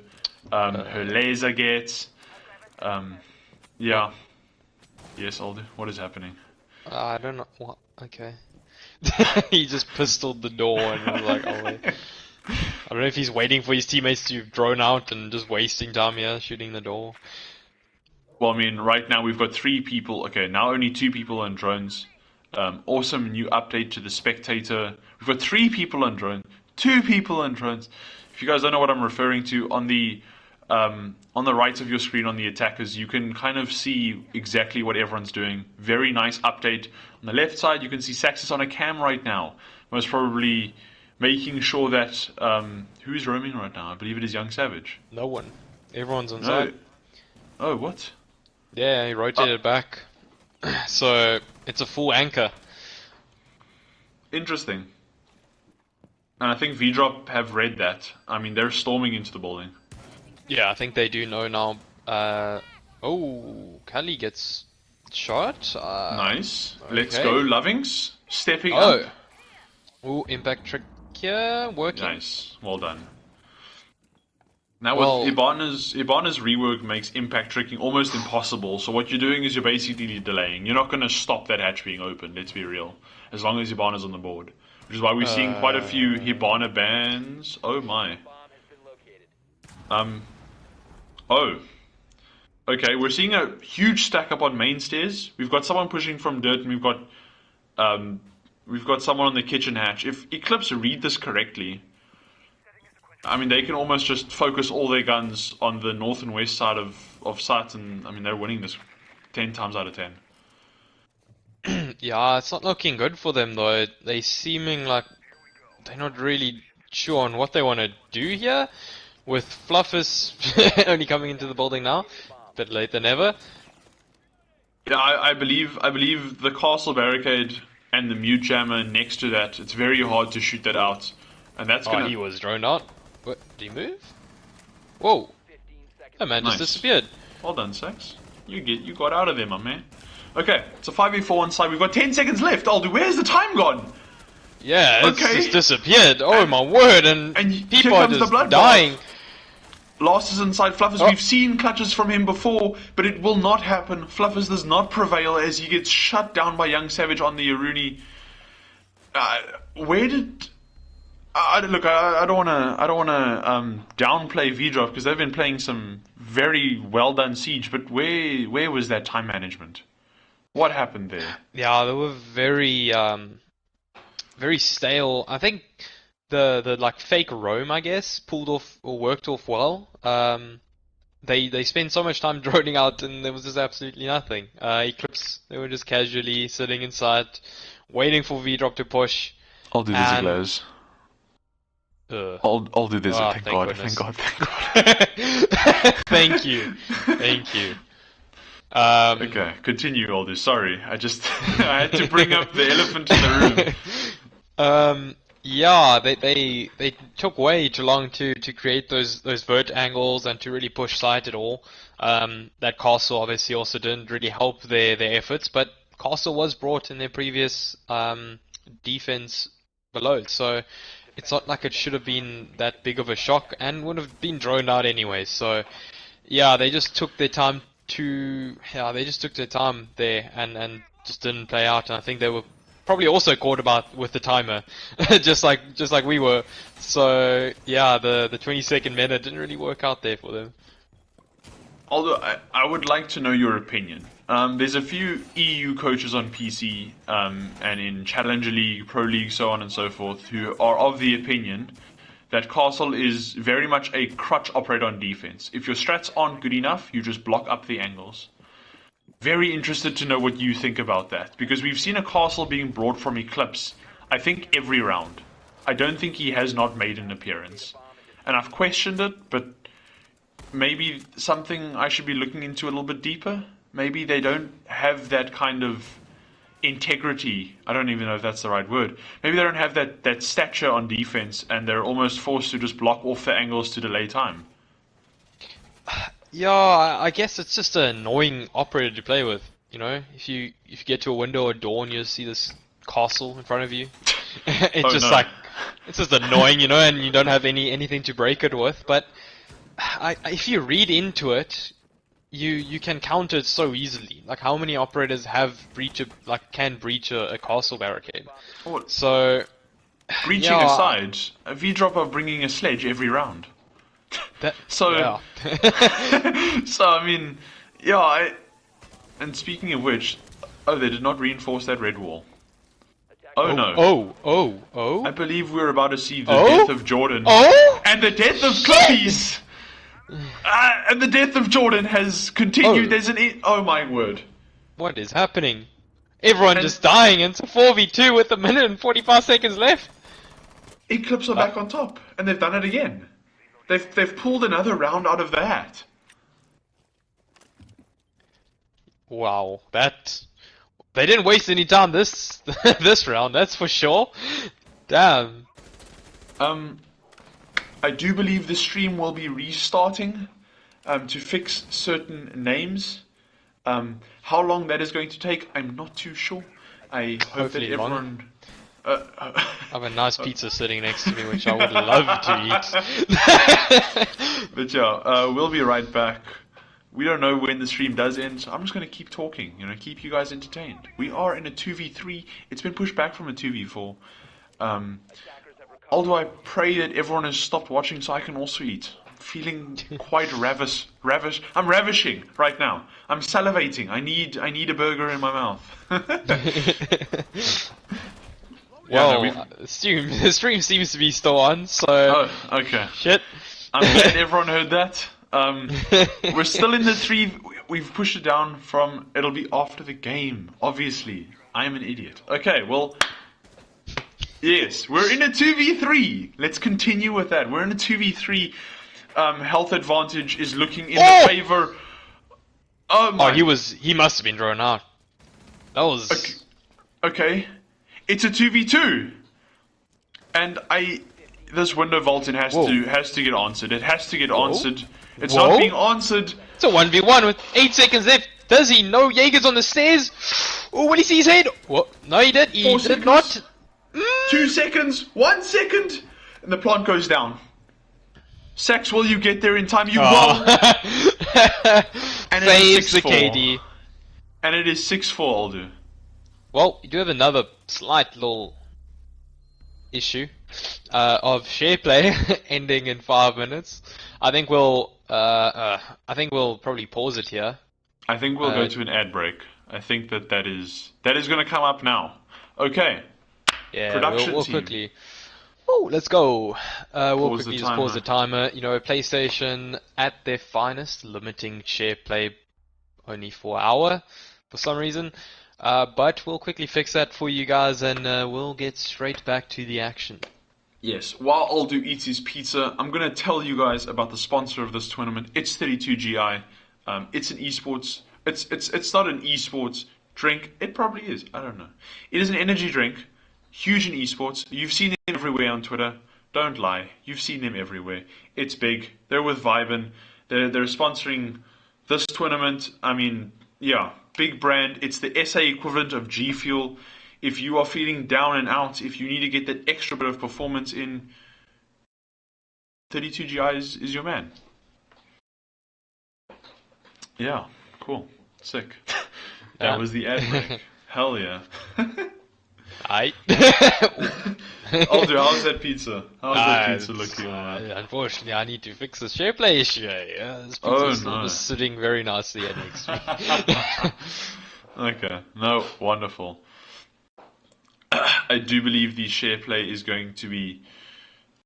laser gates. Yeah. Yes, Aldo. What is happening? I don't know. What? Okay. He just pistoled the door and was like, oh wait. I don't know if he's waiting for his teammates to drone out and just wasting time here shooting the door. Well, I mean, right now we've got 3 people. Okay, now only 2 people on drones. Awesome new update to the spectator. We've got 3 people on drones. 2 people on drones. If you guys don't know what I'm referring to, on the right of your screen on the attackers, you can kind of see exactly what everyone's doing. Very nice update. On the left side, you can see Saxus on a cam right now. Most probably making sure that who's roaming right now? I believe it is Young Savage. No one. Everyone's on site. Oh, what? Yeah, he rotated back. So it's a full anchor. Interesting. And I think V-Drop have read that. I mean, they're storming into the building. Yeah, I think they do know now. Oh, Kali gets shot. Nice. Okay. Let's go, Lovings. Stepping up. Oh, impact trick here, working. Nice. Well done. Now with Ibana's rework makes impact tricking almost impossible. So what you're doing is you're basically delaying. You're not going to stop that hatch being opened, let's be real. As long as Ibana's on the board. Which is why we're seeing quite a few Hibana bans. Oh my. Oh. Okay, we're seeing a huge stack up on main stairs. We've got someone pushing from dirt, and we've got someone on the kitchen hatch. If Eclipse read this correctly, I mean, they can almost just focus all their guns on the north and west side of site, and I mean, they're winning this 10 times out of 10. Yeah, it's not looking good for them though. They seeming like they're not really sure on what they want to do here. With Fluffus only coming into the building now, a bit late than ever. Yeah, I believe the castle barricade and the mute jammer next to that. It's very hard to shoot that out, and that's gonna. Oh, he was droned out. What? Did he move? Whoa! That man just disappeared. Well done, Sax. You got out of there, my man. Okay, it's a 5v4 inside. We've got 10 seconds left. Aldo, where's the time gone? Yeah, it's just disappeared. Oh my word! And people are just dying. Last is inside Fluffers. We've seen clutches from him before, but it will not happen. Fluffers does not prevail as he gets shut down by Young Savage on the Aruni. Where did... look, I don't want to downplay V-Drop because they've been playing some very well done Siege, but where was that time management? What happened there? Yeah, they were very stale. I think the like fake roam, I guess, pulled off or worked off well. They spent so much time droning out and there was just absolutely nothing. Eclipse, they were just casually sitting inside, waiting for V-Drop to push. I'll do this, Glaze. I'll do this. Thank God. Thank you. Okay, continue, Aldous. Sorry, I had to bring up the elephant in the room. Yeah, they took way too long to create those vert angles and to really push side at all. That Castle obviously also didn't really help their efforts, but Castle was brought in their previous defense below, so it's not like it should have been that big of a shock and would have been drawn out anyway. So yeah, they just took their time they just took their time there and just didn't play out. And I think they were probably also caught about with the timer, just like we were. So yeah, the 22nd minute didn't really work out there for them. Although I would like to know your opinion. There's a few EU coaches on PC and in Challenger League, Pro League, so on and so forth, who are of the opinion that Castle is very much a crutch operator on defense. If your strats aren't good enough, you just block up the angles. Very interested to know what you think about that, because we've seen a Castle being brought from Eclipse, I think, every round. I don't think he has not made an appearance. And I've questioned it, but maybe something I should be looking into a little bit deeper. Maybe they don't have that kind of integrity. I don't even know if that's the right word. Maybe they don't have that stature on defense, and they're almost forced to just block off the angles to delay time. Yeah, I guess it's just an annoying operator to play with. You know, if you get to a window or door and you see this castle in front of you, it's Oh, just no. like it's just annoying, you know, and you don't have anything to break it with. But if you read into it, you can counter it so easily. Like how many operators can breach a castle barricade? Oh, So breaching yeah, aside, a V-drop are bringing a sledge every round. that So, yeah. so I mean, yeah. And speaking of which, oh, they did not reinforce that red wall. Oh no! Oh. I believe we're about to see the Oh? death of Jordan Oh? and the death of Clippies. And the death of Jordan has continued. Oh. There's oh my word! What is happening? Everyone And just dying, and it's a 4v2 with a minute and 45 seconds left. Eclipse are back on top, and they've done it again. They've pulled another round out of the hat. Wow, they didn't waste any time this this round, that's for sure. Damn. I do believe the stream will be restarting to fix certain names. How long that is going to take, I'm not too sure. I hope Hopefully that long. everyone. I have a nice pizza sitting next to me, which I would love to eat. But yeah, we'll be right back. We don't know when the stream does end, so I'm just going to keep talking, keep you guys entertained. We are in a 2v3. It's been pushed back from a 2v4. Although I pray that everyone has stopped watching so I can also eat. I'm feeling quite ravish. I'm ravishing right now. I'm salivating. I need a burger in my mouth. Well, the stream seems to be still on, so Oh, okay. shit. I'm glad everyone heard that. We're still in the 3. We've pushed it down from. It'll be after the game, obviously. I'm an idiot. Okay, well. Yes, we're in a 2v3. Let's continue with that. We're in a 2v3. Health advantage is looking in the favor. Oh my. He must have been drawn out. That was Okay. It's a 2v2. And this window vaulting has to get answered. It has to get answered. It's not being answered. It's a 1v1 with 8 seconds left. Does he know Jaeger's on the stairs? Oh, will he see his head? What? No, he did. He 4 did seconds. not. 2 seconds. 1 second. And the plant goes down. Sax, will you get there in time? You will. And Saves the 6-4. KD. And it is 6-4, Aldo. Well, you do have another slight little issue of share play ending in 5 minutes. I think we'll probably pause it here. I think we'll go to an ad break. I think that is going to come up now. Okay. Yeah, Production we'll team. quickly. Oh, let's go. We'll Pause the quickly just pause the timer. PlayStation at their finest, limiting share play only for an hour for some reason. But we'll quickly fix that for you guys, and we'll get straight back to the action. Yes, while Aldo eats his pizza, I'm going to tell you guys about the sponsor of this tournament. It's 32GI. It's an esports. It's not an esports drink. It probably is. I don't know. It is an energy drink huge in esports. You've seen them everywhere on Twitter. Don't lie. You've seen them everywhere. It's big. They're with Vibin. They're sponsoring this tournament. I mean, yeah, big brand. It's the SA equivalent of G Fuel. If you are feeling down and out, if you need to get that extra bit of performance in, 32GI is your man. Yeah, cool. Sick. That was the ad break. Hell yeah. Aight. Aldo, how's that pizza? How's that pizza looking? Unfortunately, I need to fix the share play issue. This pizza's still sitting very nicely next to me. Okay, no, wonderful. I do believe the share play is going to be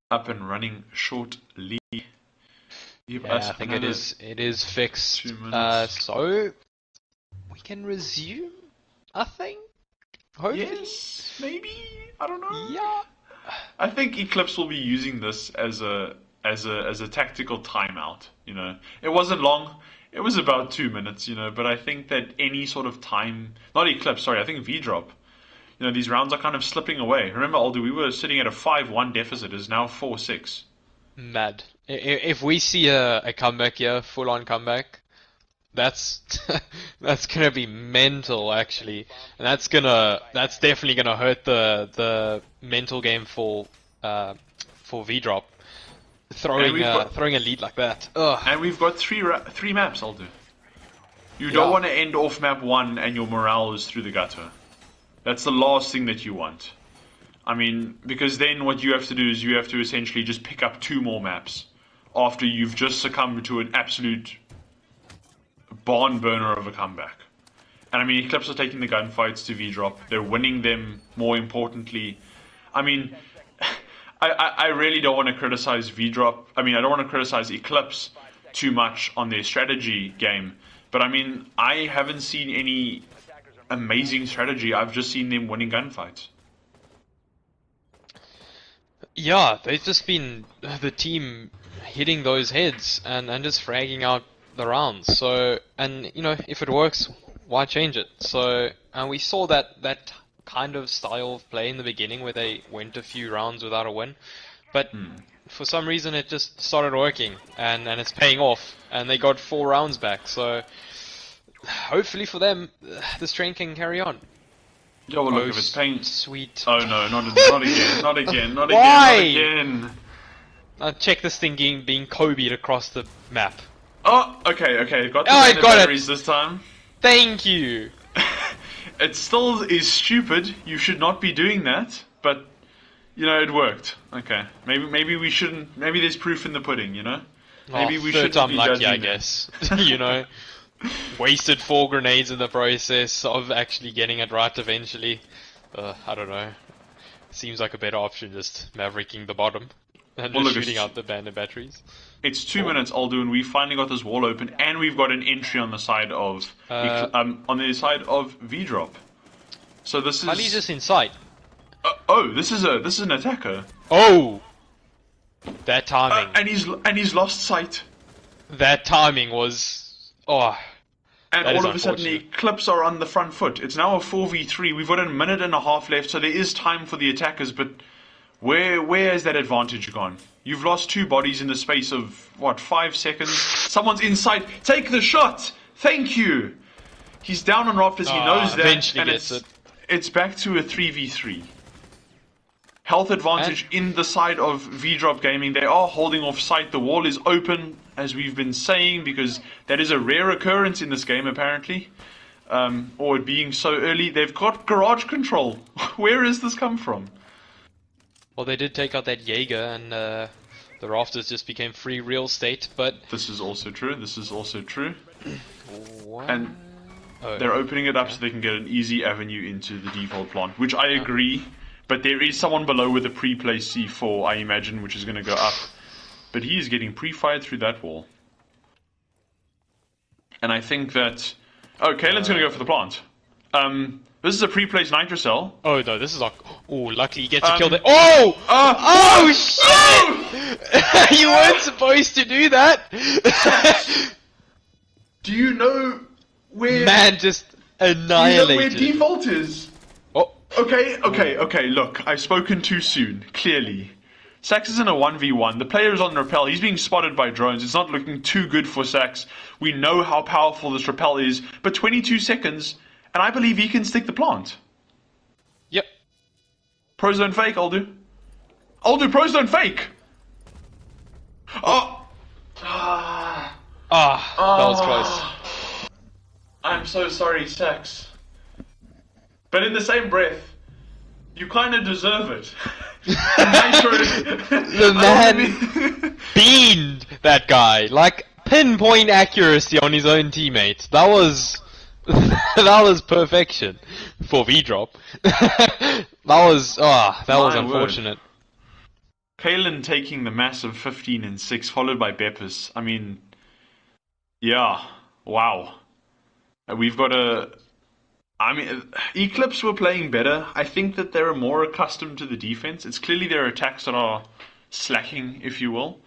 up and running shortly. I think it is fixed. 2 minutes. So we can resume, I think. Hopefully. Yes, maybe. I don't know. Yeah. I think Eclipse will be using this as a tactical timeout. You know, it wasn't long. It was about 2 minutes. You know, but I think that any sort of time, not Eclipse, sorry, I think V-Drop. You know, these rounds are kind of slipping away. Remember, Aldo, we were sitting at a 5-1 deficit. It's now 4-6. Mad. If we see a comeback here, full-on comeback, that's that's gonna be mental, actually, and that's definitely gonna hurt the mental game for V-Drop. Throwing a lead like that. Ugh. And we've got three maps, Aldo. You don't want to end off map 1 and your morale is through the gutter. That's the last thing that you want. I mean, because then what you have to do is you have to essentially just pick up 2 more maps after you've just succumbed to an absolute barn burner of a comeback. And I mean, Eclipse are taking the gunfights to V-Drop. They're winning them, more importantly. I mean, I really don't want to criticize V-Drop. I mean, I don't want to criticize Eclipse too much on their strategy game. But I mean, I haven't seen any amazing strategy. I've just seen them winning gunfights. Yeah, they've just been the team hitting those heads and just fragging out the rounds. So, and you know, if it works, why change it? So, and we saw that kind of style of play in the beginning where they went a few rounds without a win, but for some reason it just started working and it's paying off, and they got 4 rounds back. So, hopefully for them, this train can carry on. Yeah, well, look, if it's paying... Sweet. Oh no, not again, not again, not Why? again, not again. Check this thing being Kobe'd across the map. Oh, okay, got the batteries this time. Thank you. It still is stupid, you should not be doing that, but, you know, it worked. Okay, maybe we shouldn't, maybe there's proof in the pudding, you know? Maybe we shouldn't be lucky, judging I guess. You know? Wasted 4 grenades in the process of actually getting it right eventually. I don't know. Seems like a better option, just mavericking the bottom and just shooting out the bandit batteries. It's 2 minutes, Aldo, and we finally got this wall open, and we've got an entry on the side of V-Drop. So this is. Ali's just inside. This is an attacker. Oh, that timing. And he's lost sight. That timing was. Oh. And all of a sudden the Eclipse are on the front foot. It's now a 4v3. We've got a minute and a half left, so there is time for the attackers, but where has that advantage gone? You've lost 2 bodies in the space of, 5 seconds? Someone's inside. Take the shot! Thank you! He's down on rafters, he knows that, and it's back to a 3v3. Health advantage in the side of V-Drop Gaming. They are holding off sight. The wall is open, as we've been saying, because that is a rare occurrence in this game, apparently. Or it being so early. They've got garage control. Where has this come from? Well, they did take out that Jaeger, and the rafters just became free real estate, but... This is also true. What? And they're opening it up so they can get an easy avenue into the default plant, which I agree. But there is someone below with a pre-placed C4, I imagine, which is going to go up. But he is getting pre-fired through that wall. And I think that... Oh, Kaelin's going to go for the plant. This is a pre-placed nitrocell. Oh, no, this is like... Oh, luckily he gets to kill the... Oh! Oh, shit! You weren't supposed to do that! Do you know where... Man, just annihilated. Do you know where default is? Okay. Look, I've spoken too soon. Clearly, Sax is in a 1v1. The player is on rappel. He's being spotted by drones. It's not looking too good for Sax. We know how powerful this rappel is, but 22 seconds, and I believe he can stick the plant. Yep. Pros don't fake, I'll do. Pros don't fake! Oh! That was close. I'm so sorry, Sax. But in the same breath, you kind of deserve it. The man beamed that guy, like pinpoint accuracy on his own teammates. That was that was perfection for V-drop. that was unfortunate. Kalen taking the massive 15-6, followed by Beppis. I mean, yeah, wow. We've got Eclipse were playing better. I think that they're more accustomed to the defense. It's clearly their attacks that are slacking, if you will.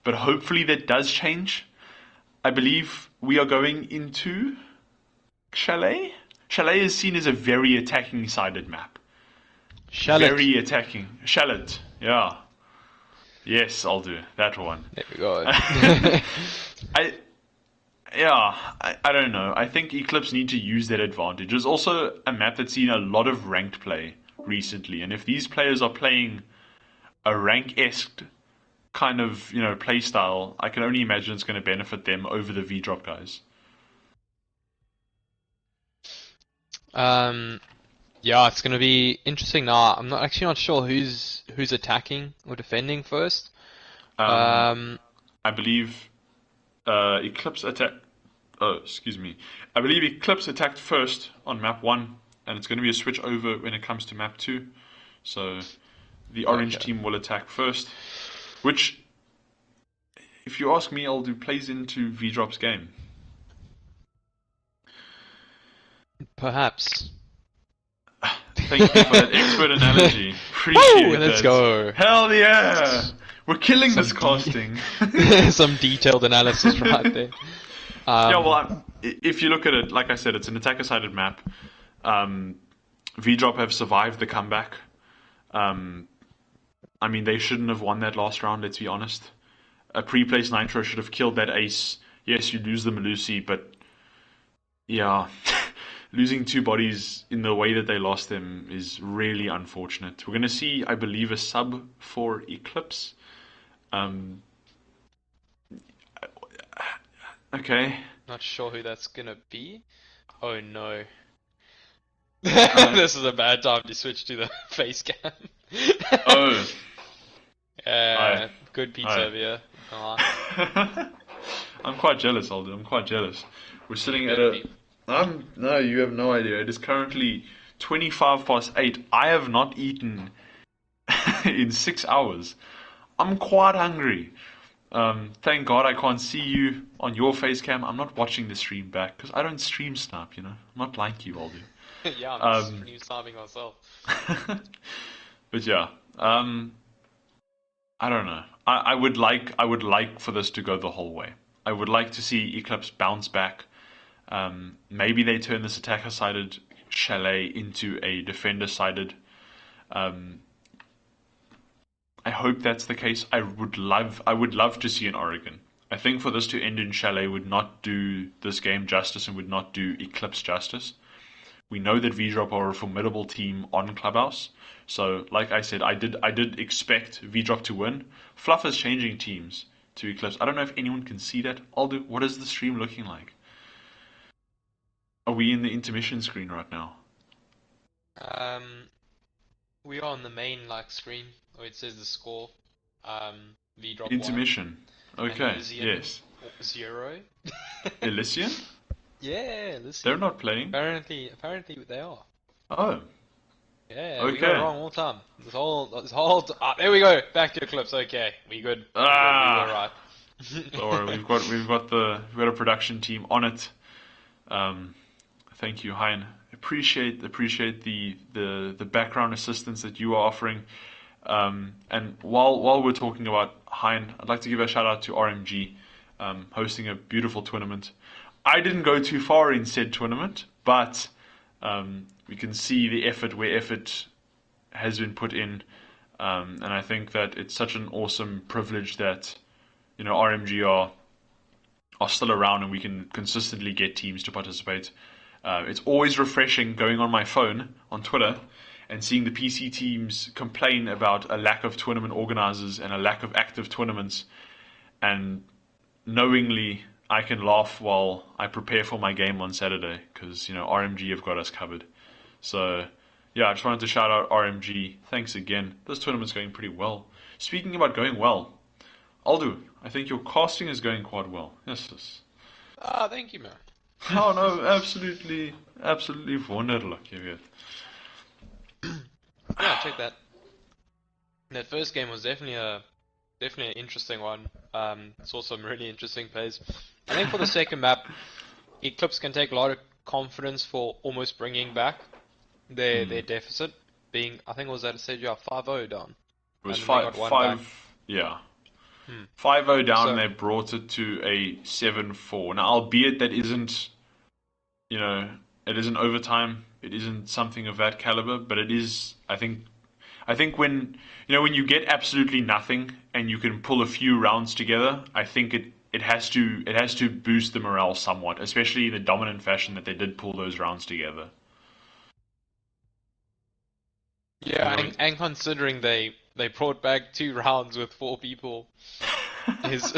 But hopefully that does change. I believe we are going into Chalet. Chalet is seen as a very attacking-sided map. Shallot. Very attacking. Shallot, yeah. Yes, I'll do that one. There we go. I don't know. I think Eclipse need to use that advantage. It's also a map that's seen a lot of ranked play recently, and if these players are playing a rank-esque kind of, play style, I can only imagine it's going to benefit them over the V-drop guys. Yeah, it's gonna be interesting now. I'm not sure who's attacking or defending first. I believe Eclipse attack. Oh, excuse me. I believe Eclipse attacked first on map 1, and it's going to be a switch over when it comes to map 2. So the orange team will attack first, which, if you ask me, I'll do plays into V-drop's game. Perhaps. Thank you for that expert analogy. Appreciate it. Let's go. Hell yeah! We're killing this casting. Some detailed analysis right there. If you look at it, like I said, it's an attacker-sided map. V-drop have survived the comeback. They shouldn't have won that last round, let's be honest. A pre-placed Nitro should have killed that ace. Yes, you lose the Melusi, but yeah, losing 2 bodies in the way that they lost them is really unfortunate. We're going to see, I believe, a sub for Eclipse. Okay. Not sure who that's gonna be. Oh no. This is a bad time to switch to the face cam. Oh. Good pizza here. I'm quite jealous, Aldo. I'm quite jealous. We're sitting at a... No, you have no idea. It is currently 8:25. I have not eaten in 6 hours. I'm quite hungry. Thank God I can't see you on your face cam. I'm not watching the stream back because I don't stream snap, I'm not like you, Aldo. Yeah, I'm just stream snapping myself. But yeah, I don't know. I would like for this to go the whole way. I would like to see Eclipse bounce back. Maybe they turn this attacker-sided Chalet into a defender-sided. I hope that's the case. I would love to see an Oregon. I think for this to end in Chalet would not do this game justice and would not do Eclipse justice. We know that V-drop are a formidable team on Clubhouse. So, like I said, I did expect V-drop to win. Fluff is changing teams to Eclipse. I don't know if anyone can see that. What is the stream looking like? Are we in the intermission screen right now? We are on the main screen where it says the score. V-drop intermission. 1, Okay. Elysian Yes. 0. Elysian? Yeah, Elysian. They're not playing. Apparently they are. Oh. Yeah, okay. We got it wrong all the time. This whole there we go. Back to Eclipse. Okay, we good. We were right. Don't worry, we've got a production team on it. Thank you, Hein. Appreciate the background assistance that you are offering. And while we're talking about Hein, I'd like to give a shout out to RMG, hosting a beautiful tournament. I didn't go too far in said tournament, but We can see the effort where effort has been put in, and I think that it's such an awesome privilege that RMG are still around and we can consistently get teams to participate. It's always refreshing going on my phone on Twitter and seeing the PC teams complain about a lack of tournament organizers and a lack of active tournaments, and knowingly I can laugh while I prepare for my game on Saturday because RMG have got us covered. So yeah, I just wanted to shout out RMG. Thanks again. This tournament's going pretty well. Speaking about going well, Aldo, I think your casting is going quite well. Yes, yes. Ah, thank you, man. Oh no, absolutely, absolutely wonderlijk, you get. Yeah, check that. That first game was definitely an interesting one. Saw some really interesting plays. I think for the second map, Eclipse can take a lot of confidence for almost bringing back their deficit, being, I think it was at a stage 5-0 down, It was and then they got one back. yeah, Hmm. 5-0 down, and So they brought it to a 7-4. Now, albeit that isn't, it isn't overtime, it isn't something of that caliber, but it is. I think when you get absolutely nothing and you can pull a few rounds together, I think it has to boost the morale somewhat, especially in the dominant fashion that they did pull those rounds together. You yeah, know, and considering they brought back 2 rounds with 4 people is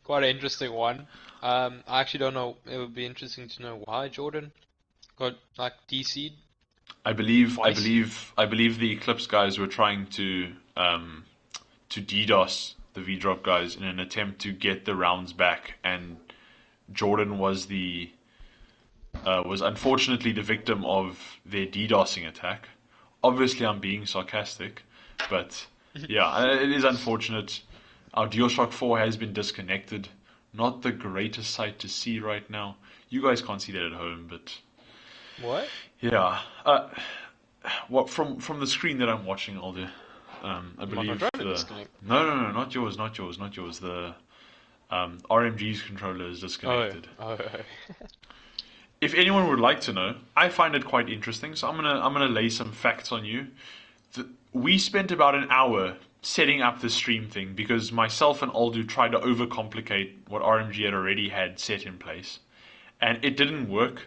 quite an interesting one. I actually don't know. It would be interesting to know why Jordan got like DC'd I twice. believe the Eclipse guys were trying to DDoS the V-Drop guys in an attempt to get the rounds back, and Jordan was unfortunately the victim of their DDoSing attack. Obviously, I'm being sarcastic, but yeah, it is unfortunate. Our DualShock 4 has been disconnected. Not the greatest sight to see right now. You guys can't see that at home, but What? yeah. What from the screen that I'm watching, Alder, I My believe controller the disconnect. no, not yours, not yours, not yours. The RMG's controller is Oh, disconnected. oh. If anyone would like to know, I find it quite interesting. So I'm gonna lay some facts on you. We spent about an hour setting up the stream thing because myself and Aldu tried to overcomplicate what RMG had already had set in place, and it didn't work.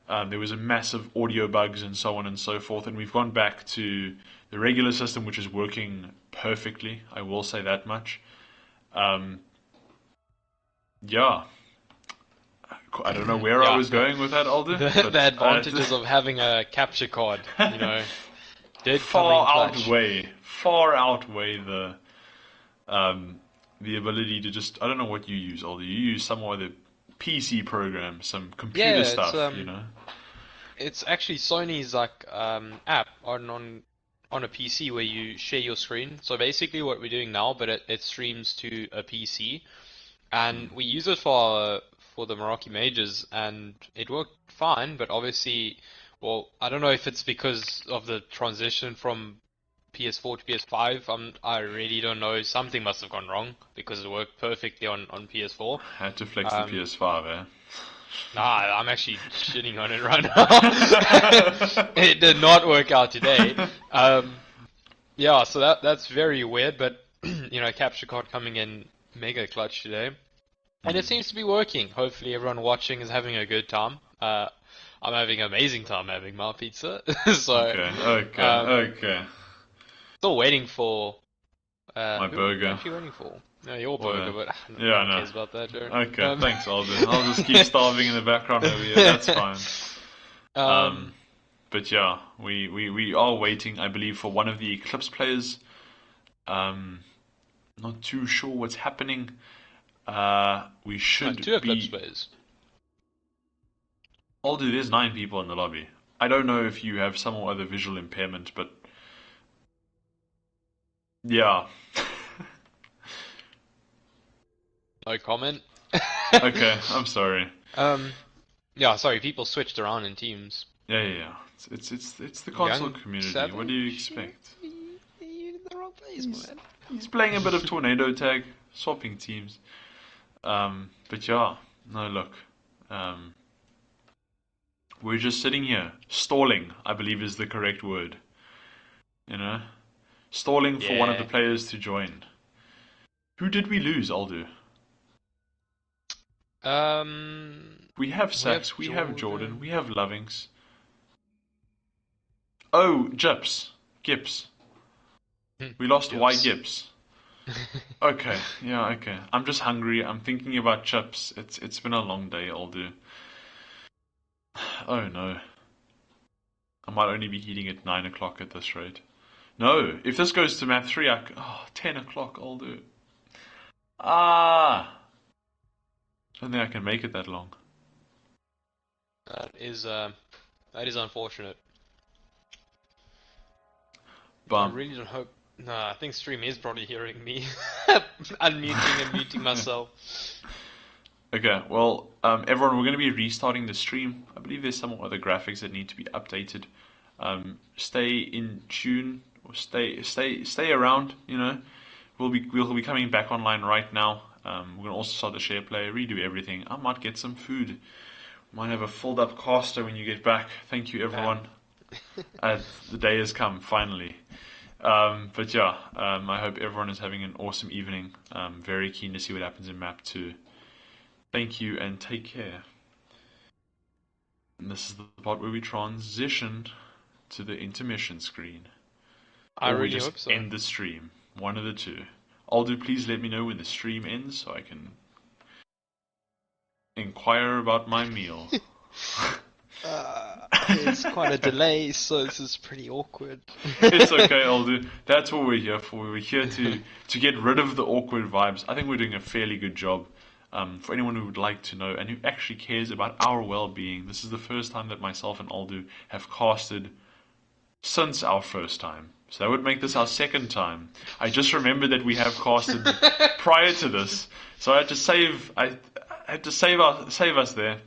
There was a massive audio bugs and so on and so forth, and we've gone back to the regular system, which is working perfectly. I will say that much. Um, yeah, I don't know where I Yeah, was going with that, Alder, the but advantages of having a capture card, did come in far clutch. outweigh the ability to just, I don't know what you use, Alder. You use some other PC program, some computer Yeah, it's stuff, it's actually Sony's like app on a PC where you share your screen. So basically what we're doing now, but it streams to a PC, and we use it for the Meraki Mages, and it worked fine. But obviously, well, I don't know if it's because of the transition from PS4 to PS5. I really don't know. Something must have gone wrong because it worked perfectly on PS4. Had to flex the Um, PS5, eh? Nah, I'm actually shitting on it right now. It did not work out today. Yeah, so that's very weird, but capture card coming in mega clutch today, and it seems to be working. Hopefully, everyone watching is having a good time. I'm having an amazing time having my pizza. So, um, Okay. still waiting for My who am I burger. actually waiting for? No, your What burger, a. but Yeah, no I one know. cares about that, Jared. Okay, thanks, Alden. I'll just keep starving in the background over here. That's fine. um, But yeah, we are waiting, I believe, for one of the Eclipse players. Um, not too sure what's happening. We no, should 2 Eclipse be. players. Aldo, there's 9 people in the lobby. I don't know if you have some or other visual impairment, but yeah. No comment. Okay, I'm sorry. Um, yeah, sorry, people switched around in teams. Yeah. It's the console Young community. What do you Savage? expect? You in the wrong place, He's man. he's playing a bit of tornado tag, swapping teams. But yeah, no look. Um, We're just sitting here, stalling, I believe is the correct word. You know? Stalling for one of the Yeah. players to join. Who did we lose, Aldo? We have We have Sachs, we have Jordan, we Jordan. have Lovings. Oh, Gibbs. We lost Y Yes. Gibbs. Okay, yeah, okay. I'm just hungry. I'm thinking about chips. It's been a long day, Aldo. Oh no. I might only be eating at 9 o'clock at this rate. No, if this goes to map 3, 10 o'clock, Aldo. Ah! I don't think I can make it that long. That is uh, that is unfortunate. I Bum. really don't hope. Nah, I think stream is probably hearing me unmuting and muting myself. Okay, well, everyone, we're going to be restarting the stream. I believe there's some other graphics that need to be updated. Stay in tune, or stay around. You know, we'll be coming back online right now. We're gonna also start the share play, redo everything. I might get some food. Might have a filled up caster when you get back. Thank you, everyone. Bam. The day has come finally. But yeah, I hope everyone is having an awesome evening. Very keen to see what happens in map 2. Thank you and take care. And this is the part where we transition to the intermission screen. I Or we really just hope so. end the stream. One of the two. Aldo, please let me know when the stream ends so I can inquire about my meal. It's quite a delay, so this is pretty awkward. It's okay, Aldo. That's what we're here for. We're here to get rid of the awkward vibes. I think we're doing a fairly good job. For anyone who would like to know and who actually cares about our well-being, this is the first time that myself and Aldo have casted since our first time. So that would make this our second time. I just remembered that we have casted prior to this, so I had to save. I had to save us there.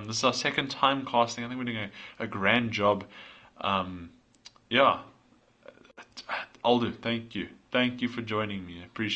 This is our second time casting. I think we're doing a grand job. Yeah, Aldo, thank you for joining me. I appreciate.